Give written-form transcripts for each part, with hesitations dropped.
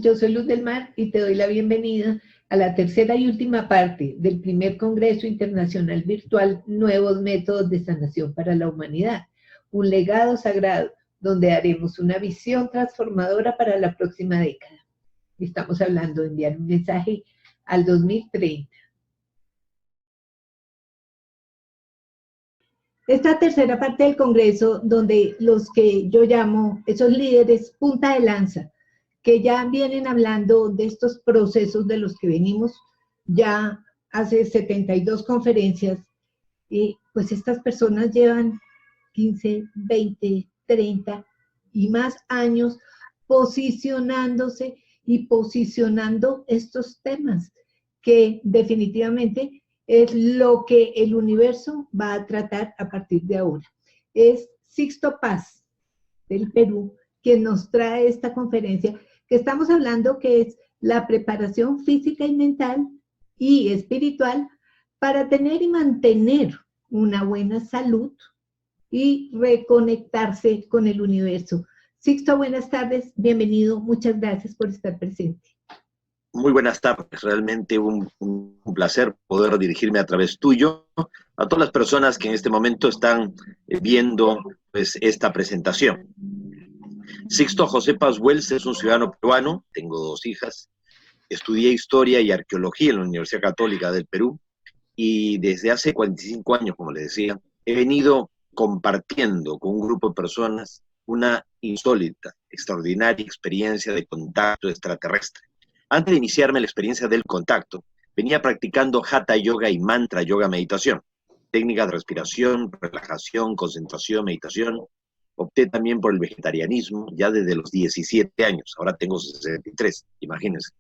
yo soy Luz del Mar y te doy la bienvenida a la tercera y última parte del primer Congreso Internacional Virtual Nuevos Métodos de Sanación para la Humanidad, un legado sagrado donde haremos una visión transformadora para la próxima década. Estamos hablando de enviar un mensaje al 2030. Esta tercera parte del Congreso, donde los que yo llamo esos líderes punta de lanza, que ya vienen hablando de estos procesos de los que venimos ya hace 72 conferencias, y pues estas personas llevan 15, 20, 30 y más años posicionándose y posicionando estos temas, que definitivamente es lo que el universo va a tratar a partir de ahora. Es Sixto Paz, del Perú, quien nos trae esta conferencia, que estamos hablando que es la preparación física y mental y espiritual para tener y mantener una buena salud y reconectarse con el universo. Sixto, buenas tardes, bienvenido, muchas gracias por estar presente. Muy buenas tardes, realmente un placer poder dirigirme a través tuyo a todas las personas que en este momento están viendo pues, esta presentación. Sixto José Paz Wells es un ciudadano peruano, tengo 2 hijas, estudié Historia y Arqueología en la Universidad Católica del Perú y desde hace 45 años, como les decía, he venido compartiendo con un grupo de personas una insólita, extraordinaria experiencia de contacto extraterrestre. Antes de iniciarme la experiencia del contacto, venía practicando Hatha Yoga y Mantra Yoga Meditación, técnicas de respiración, relajación, concentración, meditación. Opté también por el vegetarianismo ya desde los 17 años, ahora tengo 63, imagínense.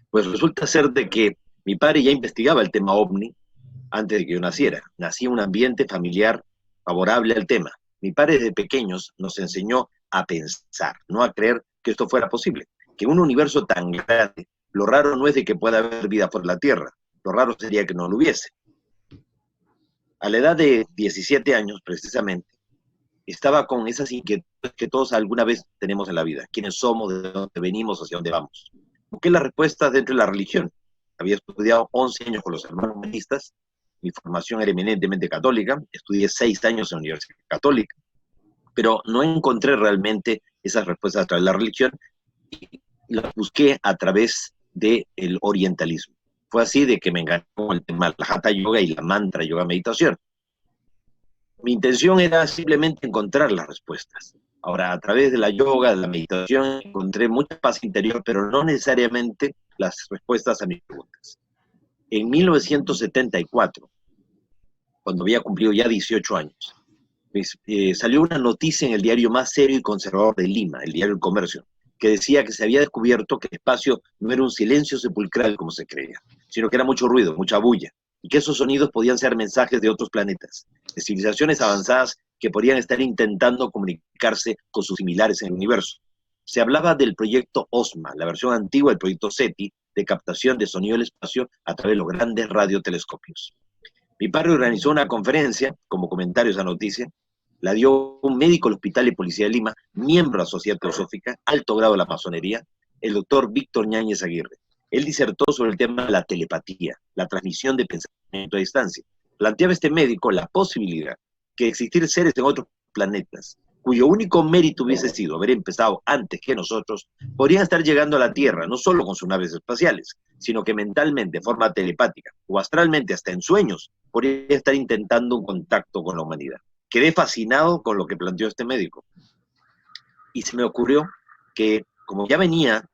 Pues resulta ser de que mi padre ya investigaba el tema OVNI antes de que yo naciera. Nací en un ambiente familiar favorable al tema. Mi padre desde pequeños nos enseñó a pensar, no a creer que esto fuera posible. Que en un universo tan grande, lo raro no es de que pueda haber vida por la Tierra, lo raro sería que no lo hubiese. A la edad de 17 años, precisamente, estaba con esas inquietudes que todos alguna vez tenemos en la vida. ¿Quiénes somos? ¿De dónde venimos? ¿Hacia dónde vamos? Busqué las respuestas dentro de la religión. Había estudiado 11 años con los hermanos humanistas, mi formación era eminentemente católica, estudié 6 años en la Universidad Católica, pero no encontré realmente esas respuestas a través de la religión, y las busqué a través del orientalismo. Fue así de que me enganché con el tema de la Hatha Yoga y la Mantra Yoga Meditación. Mi intención era simplemente encontrar las respuestas. Ahora, a través de la yoga, de la meditación, encontré mucha paz interior, pero no necesariamente las respuestas a mis preguntas. En 1974, cuando había cumplido ya 18 años, salió una noticia en el diario más serio y conservador de Lima, el diario El Comercio, que decía que se había descubierto que el espacio no era un silencio sepulcral como se creía, sino que era mucho ruido, mucha bulla, y que esos sonidos podían ser mensajes de otros planetas, de civilizaciones avanzadas que podrían estar intentando comunicarse con sus similares en el universo. Se hablaba del proyecto OSMA, la versión antigua del proyecto SETI, de captación de sonido del espacio a través de los grandes radiotelescopios. Mi padre organizó una conferencia, como comentario a esa noticia, la dio un médico del Hospital de Policía de Lima, miembro de la Sociedad Teosófica, alto grado de la masonería, el doctor Víctor Ñáñez Aguirre. Él disertó sobre el tema de la telepatía, la transmisión de pensamiento a distancia. Planteaba este médico la posibilidad que existir seres en otros planetas, cuyo único mérito hubiese sido haber empezado antes que nosotros, podrían estar llegando a la Tierra, no solo con sus naves espaciales, sino que mentalmente, de forma telepática, o astralmente, hasta en sueños, podrían estar intentando un contacto con la humanidad. Quedé fascinado con lo que planteó este médico. Y se me ocurrió que, como ya venía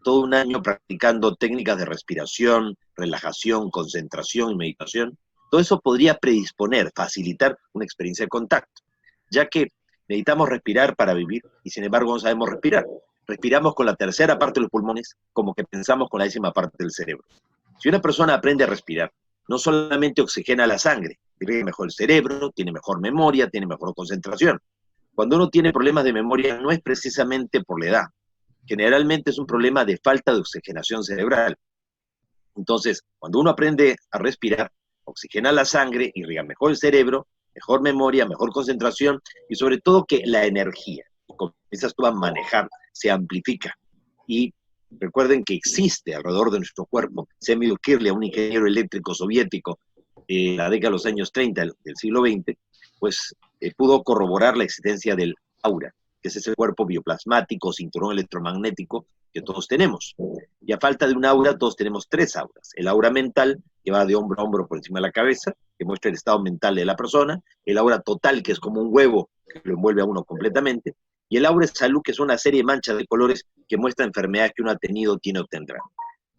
todo un año practicando técnicas de respiración, relajación, concentración y meditación, todo eso podría predisponer, facilitar una experiencia de contacto, ya que necesitamos respirar para vivir y sin embargo no sabemos respirar. Respiramos con la tercera parte de los pulmones como que pensamos con la 10ª parte del cerebro. Si una persona aprende a respirar, no solamente oxigena la sangre, tiene mejor el cerebro, tiene mejor memoria, tiene mejor concentración. Cuando uno tiene problemas de memoria no es precisamente por la edad, generalmente es un problema de falta de oxigenación cerebral. Entonces, cuando uno aprende a respirar, oxigena la sangre, irriga mejor el cerebro, mejor memoria, mejor concentración y sobre todo que la energía, como comienzas tú a manejar, se amplifica y Recuerden que existe alrededor de nuestro cuerpo, Semil Kirley, un ingeniero eléctrico soviético, en la década de los años 30 del siglo XX, pues pudo corroborar la existencia del aura, que es ese cuerpo bioplasmático, cinturón electromagnético que todos tenemos. Y a falta de un aura, todos tenemos tres auras. El aura mental, que va de hombro a hombro por encima de la cabeza, que muestra el estado mental de la persona. El aura total, que es como un huevo, que lo envuelve a uno completamente. Y el aura de salud, que es una serie de manchas de colores que muestra enfermedades que uno ha tenido, tiene o tendrá.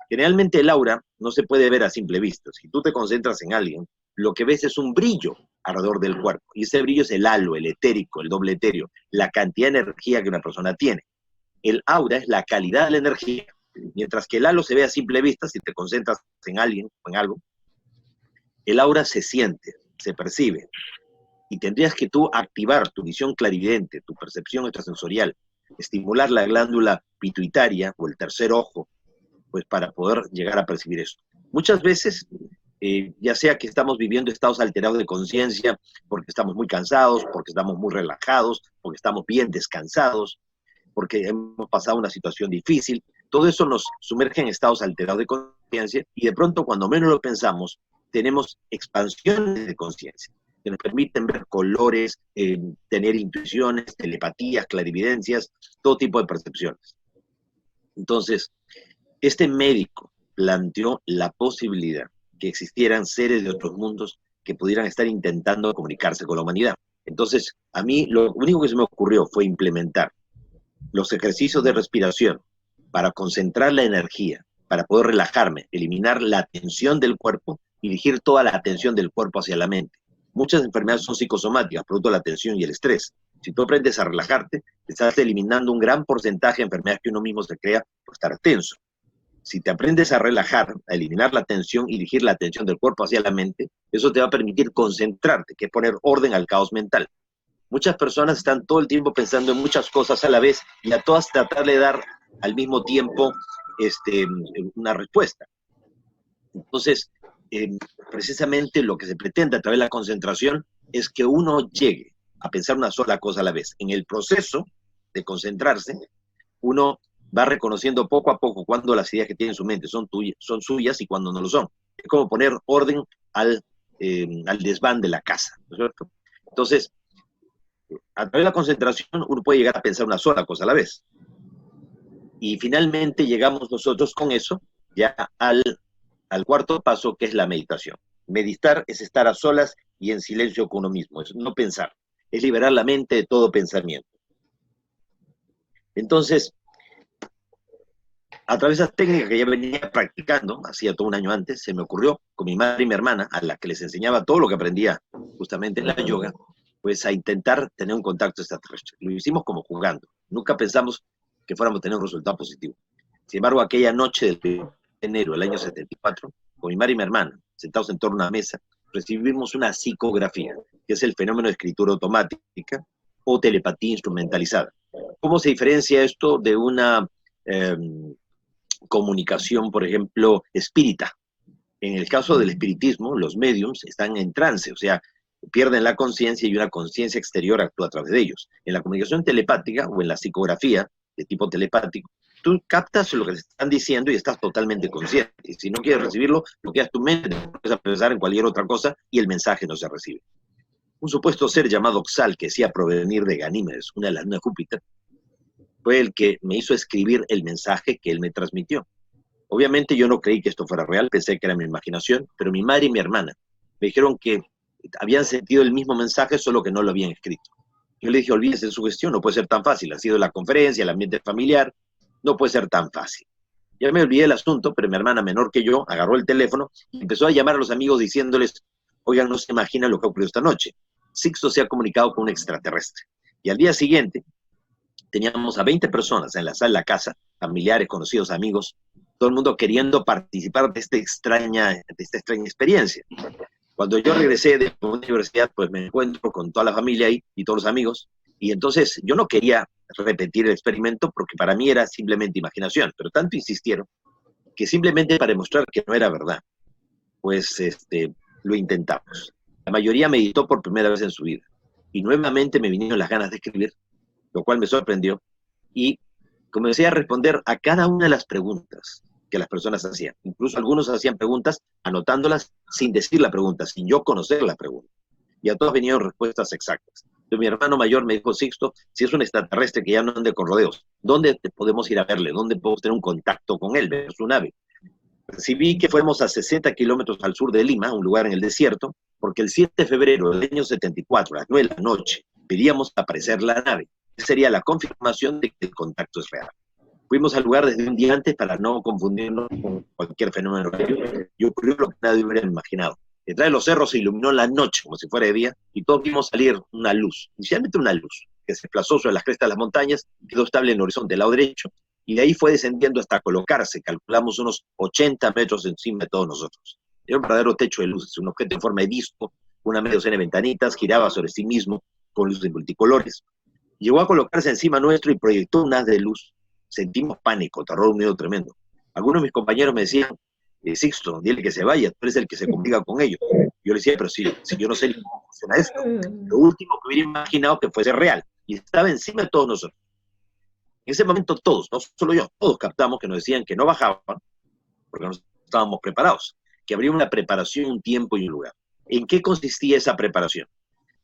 Generalmente el aura no se puede ver a simple vista. Si tú te concentras en alguien, lo que ves es un brillo alrededor del cuerpo. Y ese brillo es el halo, el etérico, el doble etéreo, la cantidad de energía que una persona tiene. El aura es la calidad de la energía. Mientras que el halo se ve a simple vista, si te concentras en alguien o en algo, el aura se siente, se percibe. Y tendrías que tú activar tu visión clarividente, tu percepción extrasensorial, estimular la glándula pituitaria o el tercer ojo, pues para poder llegar a percibir eso. Muchas veces, ya sea que estamos viviendo estados alterados de conciencia, porque estamos muy cansados, porque estamos muy relajados, porque estamos bien descansados, porque hemos pasado una situación difícil, todo eso nos sumerge en estados alterados de conciencia y de pronto, cuando menos lo pensamos, tenemos expansiones de conciencia que nos permiten ver colores, tener intuiciones, telepatías, clarividencias, todo tipo de percepciones. Entonces, este médico planteó la posibilidad que existieran seres de otros mundos que pudieran estar intentando comunicarse con la humanidad. Entonces, a mí lo único que se me ocurrió fue implementar los ejercicios de respiración para concentrar la energía, para poder relajarme, eliminar la tensión del cuerpo y dirigir toda la atención del cuerpo hacia la mente. Muchas enfermedades son psicosomáticas, producto de la tensión y el estrés. Si tú aprendes a relajarte, estás eliminando un gran porcentaje de enfermedades que uno mismo se crea por estar tenso. Si te aprendes a relajar, a eliminar la tensión y dirigir la atención del cuerpo hacia la mente, eso te va a permitir concentrarte, que es poner orden al caos mental. Muchas personas están todo el tiempo pensando en muchas cosas a la vez y a todas tratar de dar al mismo tiempo una respuesta. Entonces, precisamente lo que se pretende a través de la concentración es que uno llegue a pensar una sola cosa a la vez. En el proceso de concentrarse, uno va reconociendo poco a poco cuando las ideas que tiene en su mente son suyas y cuando no lo son. Es como poner orden al desván de la casa, ¿no es cierto? Entonces, a través de la concentración uno puede llegar a pensar una sola cosa a la vez. Y finalmente llegamos nosotros con eso ya al cuarto paso, que es la meditación. Meditar es estar a solas y en silencio con uno mismo, es no pensar, es liberar la mente de todo pensamiento. Entonces, a través de esas técnicas que ya venía practicando, hacía todo un año antes, se me ocurrió con mi madre y mi hermana, a las que les enseñaba todo lo que aprendía justamente en la yoga, pues a intentar tener un contacto extraterrestre. Lo hicimos como jugando. Nunca pensamos que fuéramos a tener un resultado positivo. Sin embargo, aquella noche del enero del año 74, con mi madre y mi hermana, sentados en torno a una mesa, recibimos una psicografía, que es el fenómeno de escritura automática o telepatía instrumentalizada. ¿Cómo se diferencia esto de una comunicación, por ejemplo, espírita? En el caso del espiritismo, los médiums están en trance, o sea, pierden la conciencia y una conciencia exterior actúa a través de ellos. En la comunicación telepática o en la psicografía de tipo telepático, tú captas lo que te están diciendo y estás totalmente consciente. Y si no quieres recibirlo, bloqueas tu mente, te pones a pensar en cualquier otra cosa y el mensaje no se recibe. Un supuesto ser llamado Xal, que decía provenir de Ganímedes, una de las lunas de Júpiter, fue el que me hizo escribir el mensaje que él me transmitió. Obviamente yo no creí que esto fuera real, pensé que era mi imaginación, pero mi madre y mi hermana me dijeron que habían sentido el mismo mensaje, solo que no lo habían escrito. Yo le dije, olvídese de su gestión, no puede ser tan fácil, ha sido la conferencia, el ambiente familiar, no puede ser tan fácil. Ya me olvidé del asunto, pero mi hermana menor que yo agarró el teléfono y empezó a llamar a los amigos diciéndoles, oigan, no se imaginan lo que ha ocurrido esta noche. Sixto se ha comunicado con un extraterrestre. Y al día siguiente teníamos a 20 personas en la sala de la casa, familiares, conocidos, amigos, todo el mundo queriendo participar de esta extraña experiencia. Cuando yo regresé de la universidad, pues me encuentro con toda la familia ahí y todos los amigos, y entonces yo no quería repetir el experimento porque para mí era simplemente imaginación, pero tanto insistieron que simplemente para demostrar que no era verdad, pues lo intentamos. La mayoría meditó por primera vez en su vida, y nuevamente me vinieron las ganas de escribir, lo cual me sorprendió, y comencé a responder a cada una de las preguntas que las personas hacían. Incluso algunos hacían preguntas anotándolas sin decir la pregunta, sin yo conocer la pregunta. Y a todas venían respuestas exactas. Entonces, mi hermano mayor me dijo: Sixto, si es un extraterrestre que ya no ande con rodeos, ¿dónde podemos ir a verle? ¿Dónde podemos tener un contacto con él, ver su nave? Recibí que fuéramos a 60 kilómetros al sur de Lima, un lugar en el desierto, porque el 7 de febrero del año 74, a las 9 de la noche, veríamos aparecer la nave. Esa sería la confirmación de que el contacto es real. Fuimos al lugar desde un día antes para no confundirnos con cualquier fenómeno aéreo, y ocurrió lo que nadie hubiera imaginado. Detrás de los cerros se iluminó la noche como si fuera de día, y todos vimos salir una luz, inicialmente una luz, que se desplazó sobre las crestas de las montañas, quedó estable en el horizonte del lado derecho, y de ahí fue descendiendo hasta colocarse, calculamos unos 80 metros encima de todos nosotros. Era un verdadero techo de luces, un objeto en forma de disco, una media docena de ventanitas, giraba sobre sí mismo, con luces multicolores. Llegó a colocarse encima nuestro y proyectó un haz de luz. Sentimos pánico, terror, un miedo tremendo. Algunos de mis compañeros me decían: Sixto, dile que se vaya, tú eres el que se comunica con ellos. Yo le decía: pero si yo no sé cómo funciona esto. Lo último que hubiera imaginado que fuese real, y estaba encima de todos nosotros. En ese momento todos, no solo yo, todos captamos que nos decían que no bajaban, porque no estábamos preparados, que habría una preparación, un tiempo y un lugar. ¿En qué consistía esa preparación?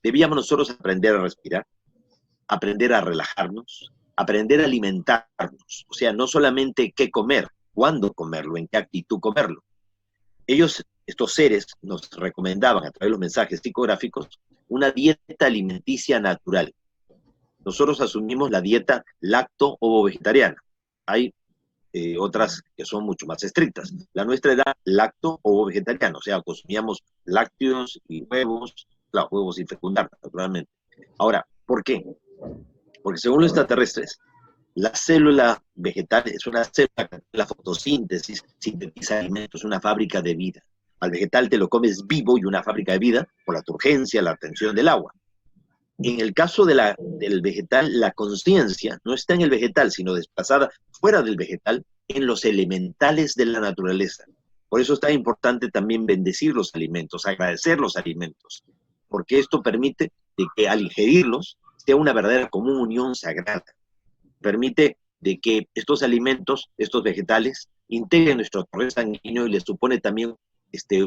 Debíamos nosotros aprender a respirar, aprender a relajarnos, aprender a alimentarnos. O sea, no solamente qué comer, cuándo comerlo, en qué actitud comerlo. Ellos, estos seres, nos recomendaban a través de los mensajes psicográficos una dieta alimenticia natural. Nosotros asumimos la dieta lacto-ovo-vegetariana. Hay otras que son mucho más estrictas. La nuestra era lacto-ovo-vegetariana, o sea, consumíamos lácteos y huevos, claro, huevos sin fecundar, naturalmente. Ahora, ¿por qué? Porque según los extraterrestres, la célula vegetal es una célula que la fotosíntesis sintetiza alimentos, es una fábrica de vida. Al vegetal te lo comes vivo y una fábrica de vida por la turgencia, la retención del agua. En el caso del vegetal, la conciencia no está en el vegetal, sino desplazada fuera del vegetal, en los elementales de la naturaleza. Por eso es tan importante también bendecir los alimentos, agradecer los alimentos, porque esto permite de que al ingerirlos sea una verdadera comunión sagrada. Permite de que estos alimentos, estos vegetales, integren nuestro torrente sanguíneo y les supone también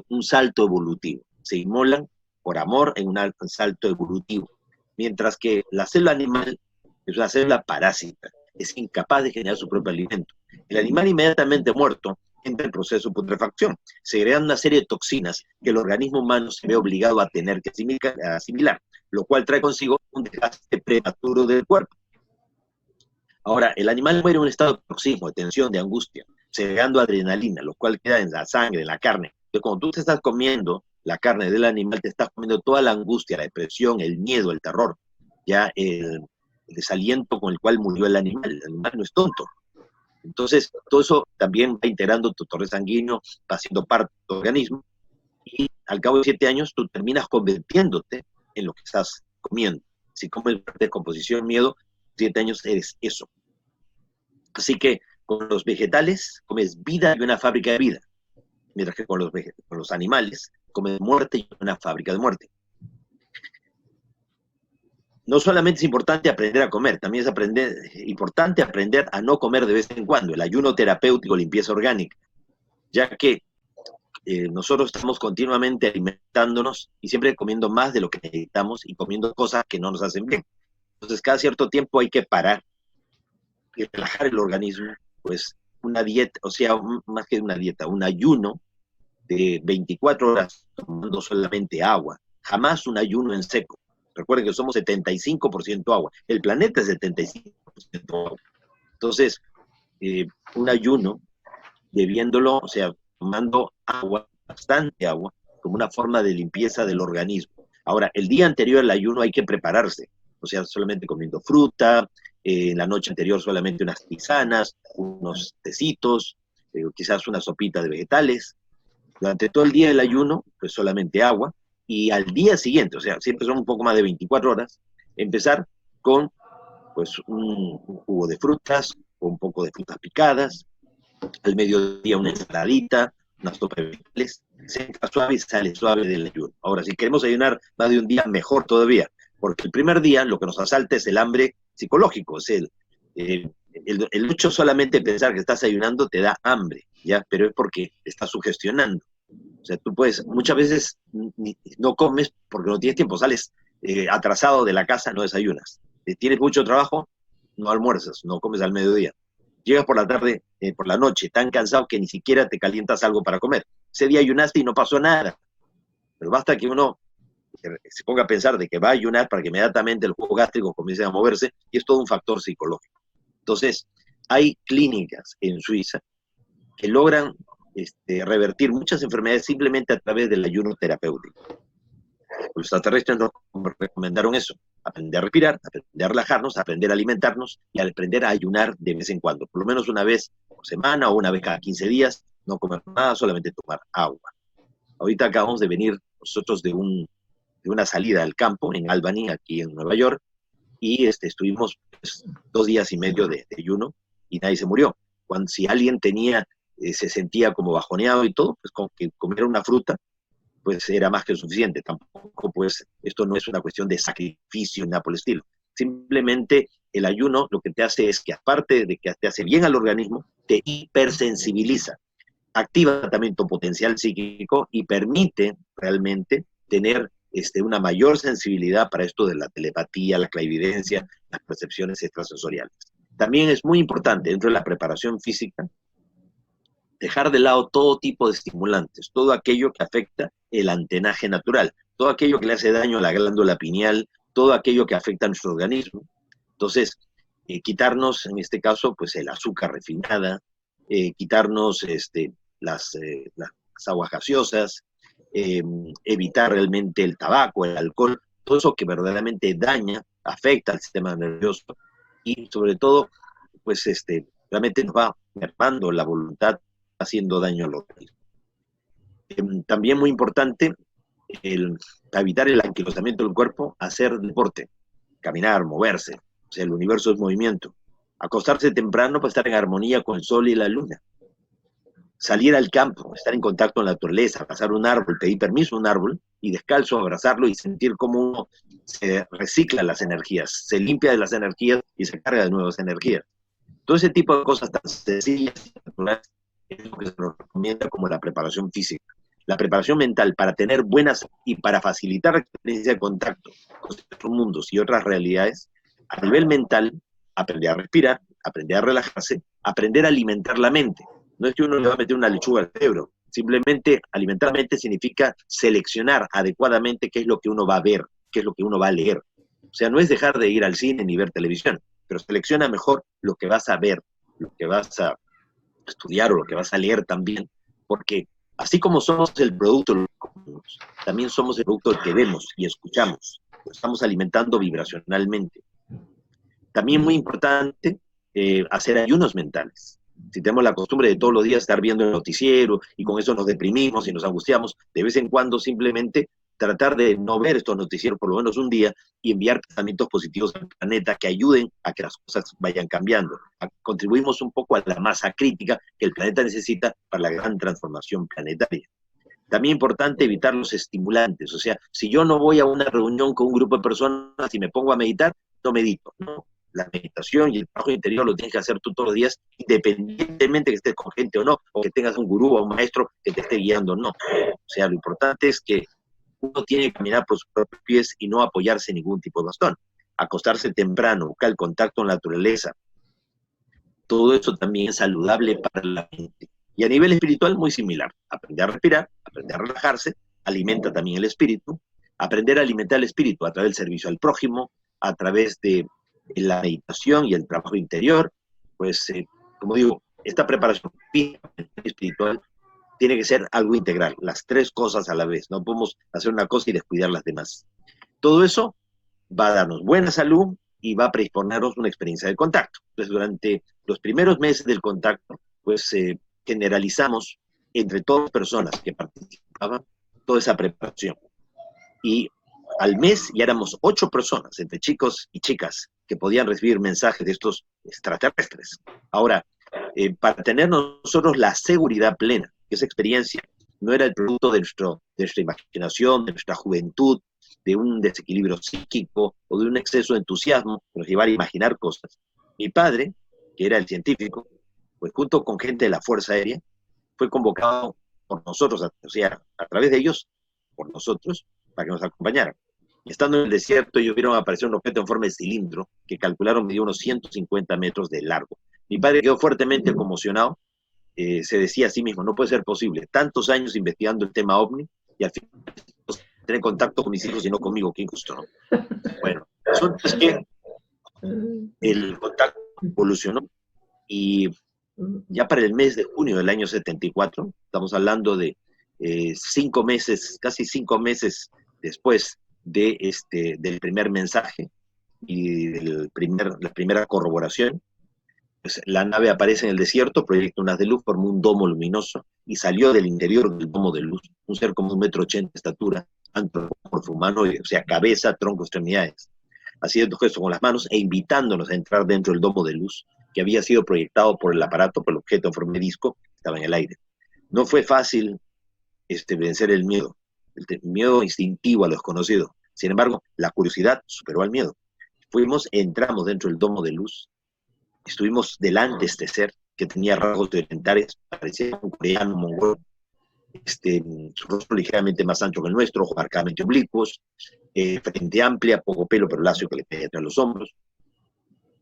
un salto evolutivo. Se inmolan por amor en un salto evolutivo. Mientras que la célula animal es una célula parásita, es incapaz de generar su propio alimento. El animal inmediatamente muerto entra en proceso de putrefacción. Se crean una serie de toxinas que el organismo humano se ve obligado a tener que asimilar, lo cual trae consigo un desgaste prematuro del cuerpo. Ahora, el animal muere en un estado de paroxismo, de tensión, de angustia, segregando adrenalina, lo cual queda en la sangre, en la carne. Entonces, cuando tú te estás comiendo la carne del animal, te estás comiendo toda la angustia, la depresión, el miedo, el terror, ya el desaliento con el cual murió el animal no es tonto. Entonces, todo eso también va integrando tu torrente sanguíneo, va siendo parte de tu organismo, y al cabo de 7 años tú terminas convirtiéndote en lo que estás comiendo. Si comes descomposición, miedo, 7 años eres eso. Así que con los vegetales comes vida y una fábrica de vida, mientras que con los animales comes muerte y una fábrica de muerte. No solamente es importante aprender a comer, también es importante aprender a no comer de vez en cuando, el ayuno terapéutico, limpieza orgánica, ya que nosotros estamos continuamente alimentándonos y siempre comiendo más de lo que necesitamos y comiendo cosas que no nos hacen bien. Entonces, cada cierto tiempo hay que parar y relajar el organismo, pues una dieta, o sea, más que una dieta, un ayuno de 24 horas tomando solamente agua, jamás un ayuno en seco. Recuerden que somos 75% agua, el planeta es 75% agua. Entonces, un ayuno, bebiéndolo, o sea, tomando agua, bastante agua, como una forma de limpieza del organismo. Ahora, el día anterior al ayuno hay que prepararse, o sea, solamente comiendo fruta, la noche anterior solamente unas tisanas, unos tecitos, quizás una sopita de vegetales. Durante todo el día del ayuno, pues solamente agua, y al día siguiente, o sea, siempre son un poco más de 24 horas, empezar con pues un jugo de frutas, o un poco de frutas picadas, al mediodía una ensaladita, una sopa de vegetales, se entra suave y sale suave del ayuno. Ahora, si queremos ayunar más de un día, mejor todavía, porque el primer día lo que nos asalta es el hambre psicológico, es El hecho solamente de pensar que estás ayunando te da hambre, ¿ya? Pero es porque te estás sugestionando. O sea, tú puedes, muchas veces no comes porque no tienes tiempo, sales atrasado de la casa, no desayunas. Tienes mucho trabajo, no almuerzas, no comes al mediodía. Llegas por la tarde, por la noche, tan cansado que ni siquiera te calientas algo para comer. Ese día ayunaste y no pasó nada. Pero basta que uno se ponga a pensar de que va a ayunar para que inmediatamente el jugo gástrico comience a moverse, y es todo un factor psicológico. Entonces, hay clínicas en Suiza que logran revertir muchas enfermedades simplemente a través del ayuno terapéutico. Los extraterrestres nos recomendaron eso: aprender a respirar, aprender a relajarnos, aprender a alimentarnos y aprender a ayunar de vez en cuando, por lo menos una vez por semana o una vez cada 15 días, no comer nada, solamente tomar agua. Ahorita acabamos de venir nosotros de una salida al campo en Albany, aquí en Nueva York, y estuvimos pues, 2 días y medio de ayuno y nadie se murió. Si alguien se sentía como bajoneado y todo, pues con que comer una fruta, pues era más que suficiente. Tampoco, pues, esto no es una cuestión de sacrificio ni nada por el estilo. Simplemente el ayuno lo que te hace es que, aparte de que te hace bien al organismo, te hipersensibiliza, activa también tu potencial psíquico y permite realmente tener una mayor sensibilidad para esto de la telepatía, la clarividencia, las percepciones extrasensoriales. También es muy importante dentro de la preparación física dejar de lado todo tipo de estimulantes, todo aquello que afecta el antenaje natural, todo aquello que le hace daño a la glándula pineal, todo aquello que afecta a nuestro organismo. Entonces, quitarnos, en este caso, pues el azúcar refinada, quitarnos las aguas gaseosas, evitar realmente el tabaco, el alcohol, todo eso que verdaderamente daña, afecta al sistema nervioso y sobre todo, pues realmente nos va mermando la voluntad, haciendo daño al organismo. También muy importante, evitar el anquilosamiento del cuerpo, hacer deporte, caminar, moverse. O sea, el universo es movimiento. Acostarse temprano para estar en armonía con el sol y la luna. Salir al campo, estar en contacto con la naturaleza, abrazar un árbol, pedir permiso a un árbol y descalzo abrazarlo y sentir cómo uno se recicla las energías, se limpia de las energías y se carga de nuevas energías. Todo ese tipo de cosas tan sencillas y naturales es lo que se nos recomienda como la preparación física. La preparación mental para tener buenas y para facilitar la experiencia de contacto con otros mundos y otras realidades, a nivel mental, aprender a respirar, aprender a relajarse, aprender a alimentar la mente. No es que uno le va a meter una lechuga al cerebro, simplemente alimentar la mente significa seleccionar adecuadamente qué es lo que uno va a ver, qué es lo que uno va a leer. O sea, no es dejar de ir al cine ni ver televisión, pero selecciona mejor lo que vas a ver, lo que vas a estudiar o lo que vas a leer también, porque así como somos el producto de lo que comemos, también somos el producto del que vemos y escuchamos. Lo estamos alimentando vibracionalmente. También muy importante hacer ayunos mentales. Si tenemos la costumbre de todos los días estar viendo el noticiero y con eso nos deprimimos y nos angustiamos, de vez en cuando simplemente tratar de no ver estos noticieros por lo menos un día y enviar pensamientos positivos al planeta que ayuden a que las cosas vayan cambiando. Contribuimos un poco a la masa crítica que el planeta necesita para la gran transformación planetaria. También importante evitar los estimulantes, o sea, si yo no voy a una reunión con un grupo de personas y me pongo a meditar, no medito, ¿no? La meditación y el trabajo interior lo tienes que hacer tú todos los días, independientemente que estés con gente o no, o que tengas un gurú o un maestro que te esté guiando o no. O sea, lo importante es que uno tiene que caminar por sus propios pies y no apoyarse en ningún tipo de bastón. Acostarse temprano, buscar el contacto con la naturaleza. Todo eso también es saludable para la mente. Y a nivel espiritual, muy similar. Aprender a respirar, aprender a relajarse, alimenta también el espíritu. Aprender a alimentar el espíritu a través del servicio al prójimo, a través de la meditación y el trabajo interior. Pues, como digo, esta preparación física y espiritual tiene que ser algo integral, las 3 cosas a la vez. No podemos hacer una cosa y descuidar las demás. Todo eso va a darnos buena salud y va a predisponernos una experiencia de contacto. Entonces, durante los primeros meses del contacto, pues generalizamos entre todas las personas que participaban toda esa preparación. Y al mes ya éramos 8 personas, entre chicos y chicas, que podían recibir mensajes de estos extraterrestres. Ahora, para tener nosotros la seguridad plena, que esa experiencia no era el producto de nuestra imaginación, de nuestra juventud, de un desequilibrio psíquico o de un exceso de entusiasmo que nos llevara a imaginar cosas. Mi padre que era el científico, pues junto con gente de la Fuerza Aérea, fue convocado por nosotros, o sea, a través de ellos, por nosotros, para que nos acompañaran. Estando en el desierto, ellos vieron aparecer un objeto en forma de cilindro que calcularon medir unos 150 metros de largo. Mi padre quedó fuertemente conmocionado, se decía a sí mismo, no puede ser posible, tantos años investigando el tema OVNI y al final tener contacto con mis hijos y no conmigo, qué injusto, ¿no? Bueno, el asunto es que el contacto evolucionó y ya para el mes de junio del año 74, estamos hablando de 5 meses, casi 5 meses después del primer mensaje y la primera corroboración, pues la nave aparece en el desierto, proyecta unas de luz, formó un domo luminoso y salió del interior del domo de luz, un ser como 1,80 m de estatura, antropomorfo humano, o sea, cabeza, tronco, extremidades, haciendo gestos con las manos e invitándonos a entrar dentro del domo de luz que había sido proyectado por el aparato, por el objeto en forma de disco que estaba en el aire. No fue fácil vencer el miedo instintivo a lo desconocido. Sin embargo, la curiosidad superó al miedo. Entramos dentro del domo de luz, estuvimos delante de este ser que tenía rasgos orientales, parecía un coreano, mongol, su rostro ligeramente más ancho que el nuestro, ojos marcadamente oblicuos, frente amplia, poco pelo pero lacio que le penetra los hombros.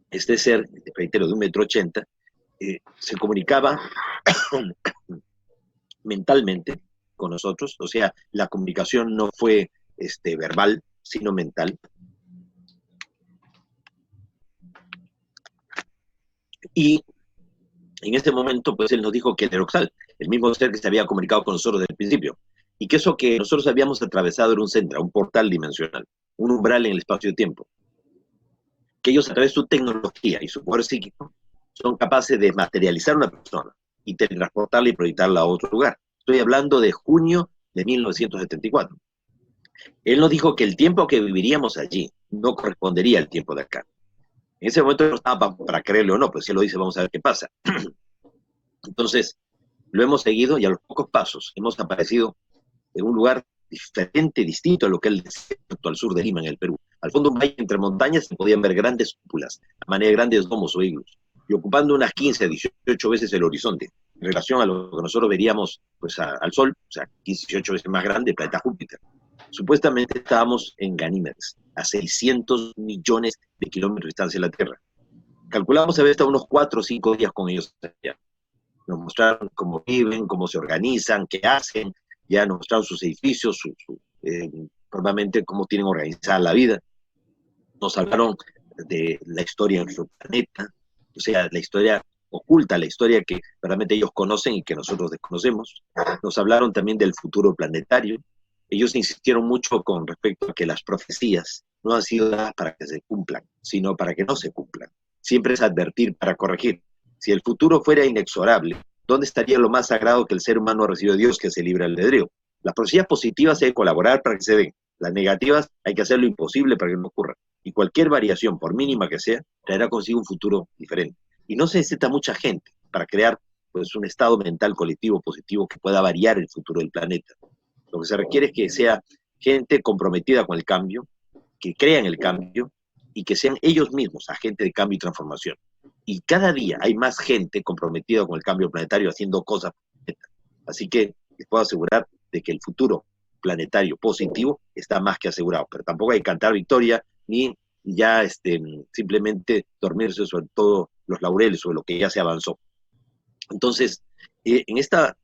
Este ser, reitero, de 1,80 m, se comunicaba mentalmente con nosotros, o sea, la comunicación no fue verbal, sino mental. Y en este momento, pues él nos dijo que el Eroxal, el mismo ser que se había comunicado con nosotros desde el principio, y que eso que nosotros habíamos atravesado era un centro, un portal dimensional, un umbral en el espacio-tiempo, que ellos a través de su tecnología y su poder psíquico son capaces de materializar a una persona y teletransportarla y proyectarla a otro lugar. Estoy hablando de junio de 1974. Él nos dijo que el tiempo que viviríamos allí no correspondería al tiempo de acá. En ese momento no estaba para creerle o no, pues si él lo dice, vamos a ver qué pasa. Entonces, lo hemos seguido y a los pocos pasos hemos aparecido en un lugar diferente, distinto a lo que él desierto al sur de Lima, en el Perú. Al fondo, un valle entre montañas, se podían ver grandes cúpulas, a manera de grandes domos o iglus, y ocupando unas 15 a 18 veces el horizonte, en relación a lo que nosotros veríamos pues, al Sol, o sea, 15 18 veces más grande, el planeta Júpiter. Supuestamente estábamos en Ganímedes, a 600 millones de kilómetros de distancia de la Tierra. Calculamos haber estado unos 4 o 5 días con ellos allá. Nos mostraron cómo viven, cómo se organizan, qué hacen, ya nos mostraron sus edificios, probablemente cómo tienen organizada la vida. Nos hablaron de la historia de nuestro planeta, o sea, la historia oculta, la historia que realmente ellos conocen y que nosotros desconocemos. Nos hablaron también del futuro planetario. Ellos insistieron mucho con respecto a que las profecías no han sido dadas para que se cumplan, sino para que no se cumplan. Siempre es advertir para corregir. Si el futuro fuera inexorable, ¿dónde estaría lo más sagrado que el ser humano ha recibido de Dios, que es el libre albedrío? Las profecías positivas hay que colaborar para que se den. Las negativas hay que hacer lo imposible para que no ocurran. Y cualquier variación, por mínima que sea, traerá consigo un futuro diferente. Y no se necesita mucha gente para crear pues, un estado mental colectivo positivo que pueda variar el futuro del planeta. Lo que se requiere es que sea gente comprometida con el cambio, que crean el cambio y que sean ellos mismos agentes de cambio y transformación. Y cada día hay más gente comprometida con el cambio planetario haciendo cosas. Así que les puedo asegurar de que el futuro planetario positivo está más que asegurado, pero tampoco hay que cantar victoria ni ya simplemente dormirse sobre todo los laureles, sobre lo que ya se avanzó. Entonces, en esta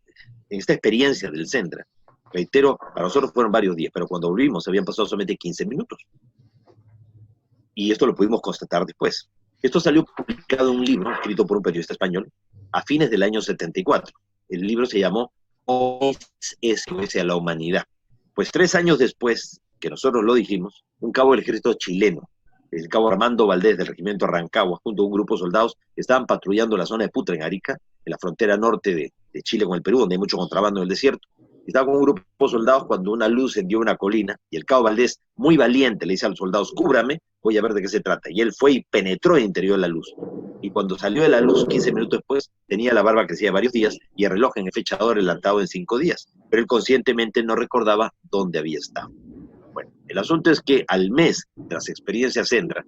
experiencia del Sendra, reitero, para nosotros fueron varios días, pero cuando volvimos habían pasado solamente 15 minutos. Y esto lo pudimos constatar después. Esto salió publicado en un libro escrito por un periodista español a fines del año 74. El libro se llamó SOS a la humanidad. Pues 3 años después que nosotros lo dijimos, un cabo del ejército chileno, el cabo Armando Valdés del regimiento Rancagua, junto a un grupo de soldados que estaban patrullando la zona de Putra, en Arica, en la frontera norte de Chile con el Perú, donde hay mucho contrabando en el desierto. Estaba con un grupo de soldados cuando una luz encendió una colina y el cabo Valdés, muy valiente, le dice a los soldados, cúbrame, voy a ver de qué se trata. Y él fue y penetró en el interior de la luz. Y cuando salió de la luz, 15 minutos después, tenía la barba que hacía varios días y el reloj en el fechador adelantado en 5 días. Pero él conscientemente no recordaba dónde había estado. Bueno, el asunto es que al mes de las experiencias Sendra,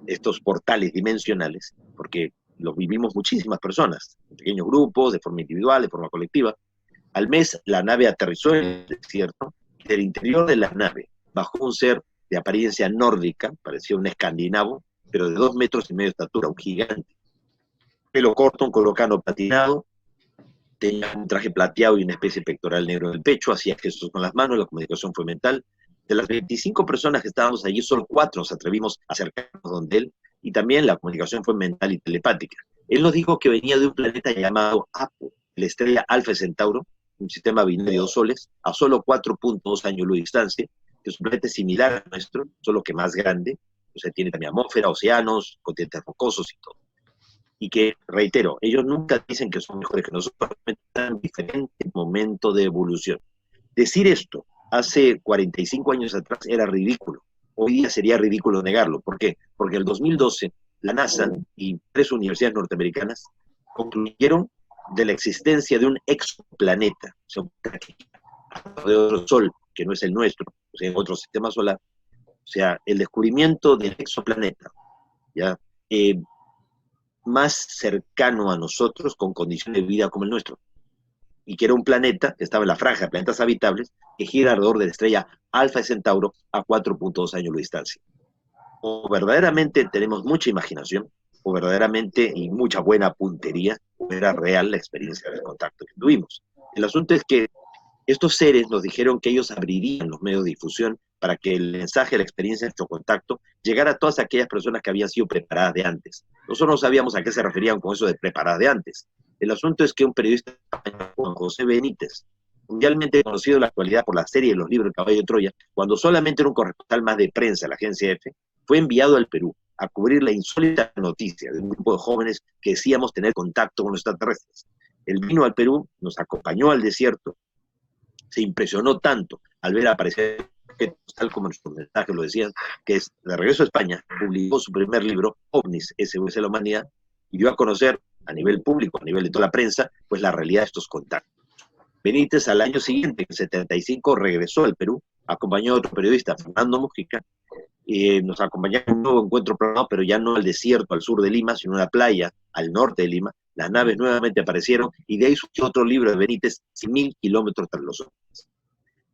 estos portales dimensionales, porque lo vivimos muchísimas personas, en pequeños grupos, de forma individual, de forma colectiva. Al mes la nave aterrizó en el desierto, y del interior de la nave bajó un ser de apariencia nórdica, parecía un escandinavo, pero de 2,5 metros de estatura, un gigante. Pelo corto, un colocano platinado, tenía un traje plateado y una especie de pectoral negro en el pecho, hacía gestos con las manos, la comunicación fue mental. De las 25 personas que estábamos allí, solo 4 nos atrevimos a acercarnos donde él, y también la comunicación fue mental y telepática. Él nos dijo que venía de un planeta llamado Apo, la estrella Alfa Centauro, un sistema binario de 2 soles, a solo 4,2 años luz de distancia, que es un planeta similar al nuestro, solo que más grande, o sea, tiene también atmósfera, océanos, continentes rocosos y todo. Y que, reitero, ellos nunca dicen que son mejores que nosotros, están en diferente momento de evolución. Decir esto hace 45 años atrás era ridículo. Hoy día sería ridículo negarlo. ¿Por qué? Porque en el 2012 la NASA y 3 universidades norteamericanas concluyeron de la existencia de un exoplaneta, o sea, de otro sol que no es el nuestro, o sea, en otro sistema solar. O sea, el descubrimiento del exoplaneta, ¿ya? Más cercano a nosotros con condiciones de vida como el nuestro, y que era un planeta que estaba en la franja de planetas habitables que gira alrededor de la estrella Alfa de Centauro a 4,2 años de distancia. O verdaderamente tenemos mucha imaginación, o verdaderamente y mucha buena puntería, o era real la experiencia del contacto que tuvimos. El asunto es que estos seres nos dijeron que ellos abrirían los medios de difusión para que el mensaje, la experiencia de nuestro contacto llegara a todas aquellas personas que habían sido preparadas de antes. Nosotros no sabíamos a qué se referían con eso de preparadas de antes. El asunto es que un periodista, Juan José Benítez, mundialmente conocido en la actualidad por la serie de los libros El Caballo de Troya, cuando solamente era un corresponsal más de prensa de la agencia EFE, fue enviado al Perú a cubrir la insólita noticia de un grupo de jóvenes que decíamos tener contacto con los extraterrestres. Él vino al Perú, nos acompañó al desierto, se impresionó tanto al ver aparecer, tal como nuestros mensajes lo decían, que es de regreso a España, publicó su primer libro, OVNIs, SOS de la Humanidad, y dio a conocer a nivel público, a nivel de toda la prensa, pues la realidad de estos contactos. Benítez al año siguiente, en 75, regresó al Perú, acompañó a otro periodista, Fernando Mujica, y nos acompañó en un nuevo encuentro programado, pero ya no al desierto, al sur de Lima, sino a una playa al norte de Lima. Las naves nuevamente aparecieron y de ahí surgió otro libro de Benítez, 100.000 kilómetros tras los ovnis.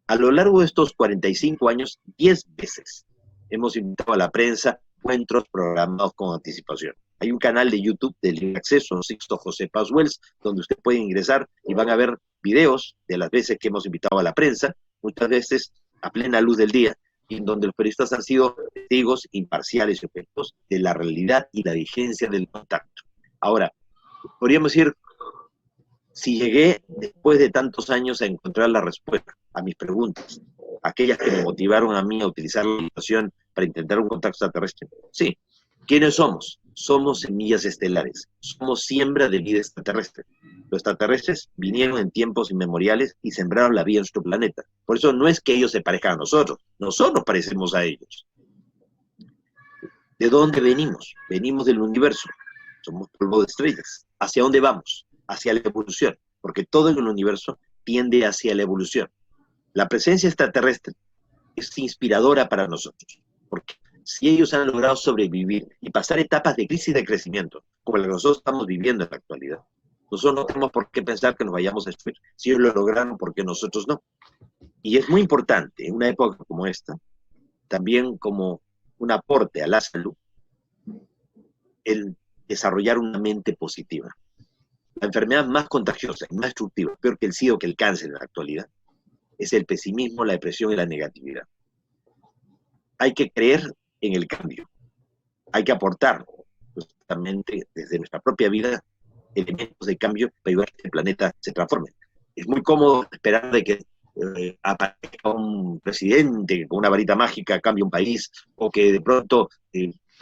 A lo largo de estos 45 años, 10 veces hemos invitado a la prensa encuentros programados con anticipación. Hay un canal de YouTube de libre acceso, Sixto José Paz Wells, donde usted puede ingresar y van a ver videos de las veces que hemos invitado a la prensa, muchas veces a plena luz del día, y en donde los periodistas han sido testigos imparciales y objetivos de la realidad y la vigencia del contacto. Ahora, podríamos decir, si llegué después de tantos años a encontrar la respuesta a mis preguntas, aquellas que me motivaron a mí a utilizar la situación para intentar un contacto extraterrestre, sí. ¿Quiénes somos? Somos semillas estelares, somos siembra de vida extraterrestre. Los extraterrestres vinieron en tiempos inmemoriales y sembraron la vida en nuestro planeta. Por eso no es que ellos se parezcan a nosotros, nosotros parecemos a ellos. ¿De dónde venimos? Venimos del universo, somos polvo de estrellas. ¿Hacia dónde vamos? Hacia la evolución, porque todo en el universo tiende hacia la evolución. La presencia extraterrestre es inspiradora para nosotros, porque si ellos han logrado sobrevivir y pasar etapas de crisis de crecimiento, como la que nosotros estamos viviendo en la actualidad, nosotros no tenemos por qué pensar que nos vayamos a destruir. Si ellos lo lograron, ¿por qué nosotros no? Y es muy importante, en una época como esta, también como un aporte a la salud, el desarrollar una mente positiva. La enfermedad más contagiosa y más destructiva, peor que el SIDA o que el cáncer en la actualidad, es el pesimismo, la depresión y la negatividad. Hay que creer en el cambio. Hay que aportar justamente desde nuestra propia vida elementos de cambio para ayudar a que el planeta se transforme. Es muy cómodo esperar de que aparezca un presidente que con una varita mágica cambie un país, o que de pronto,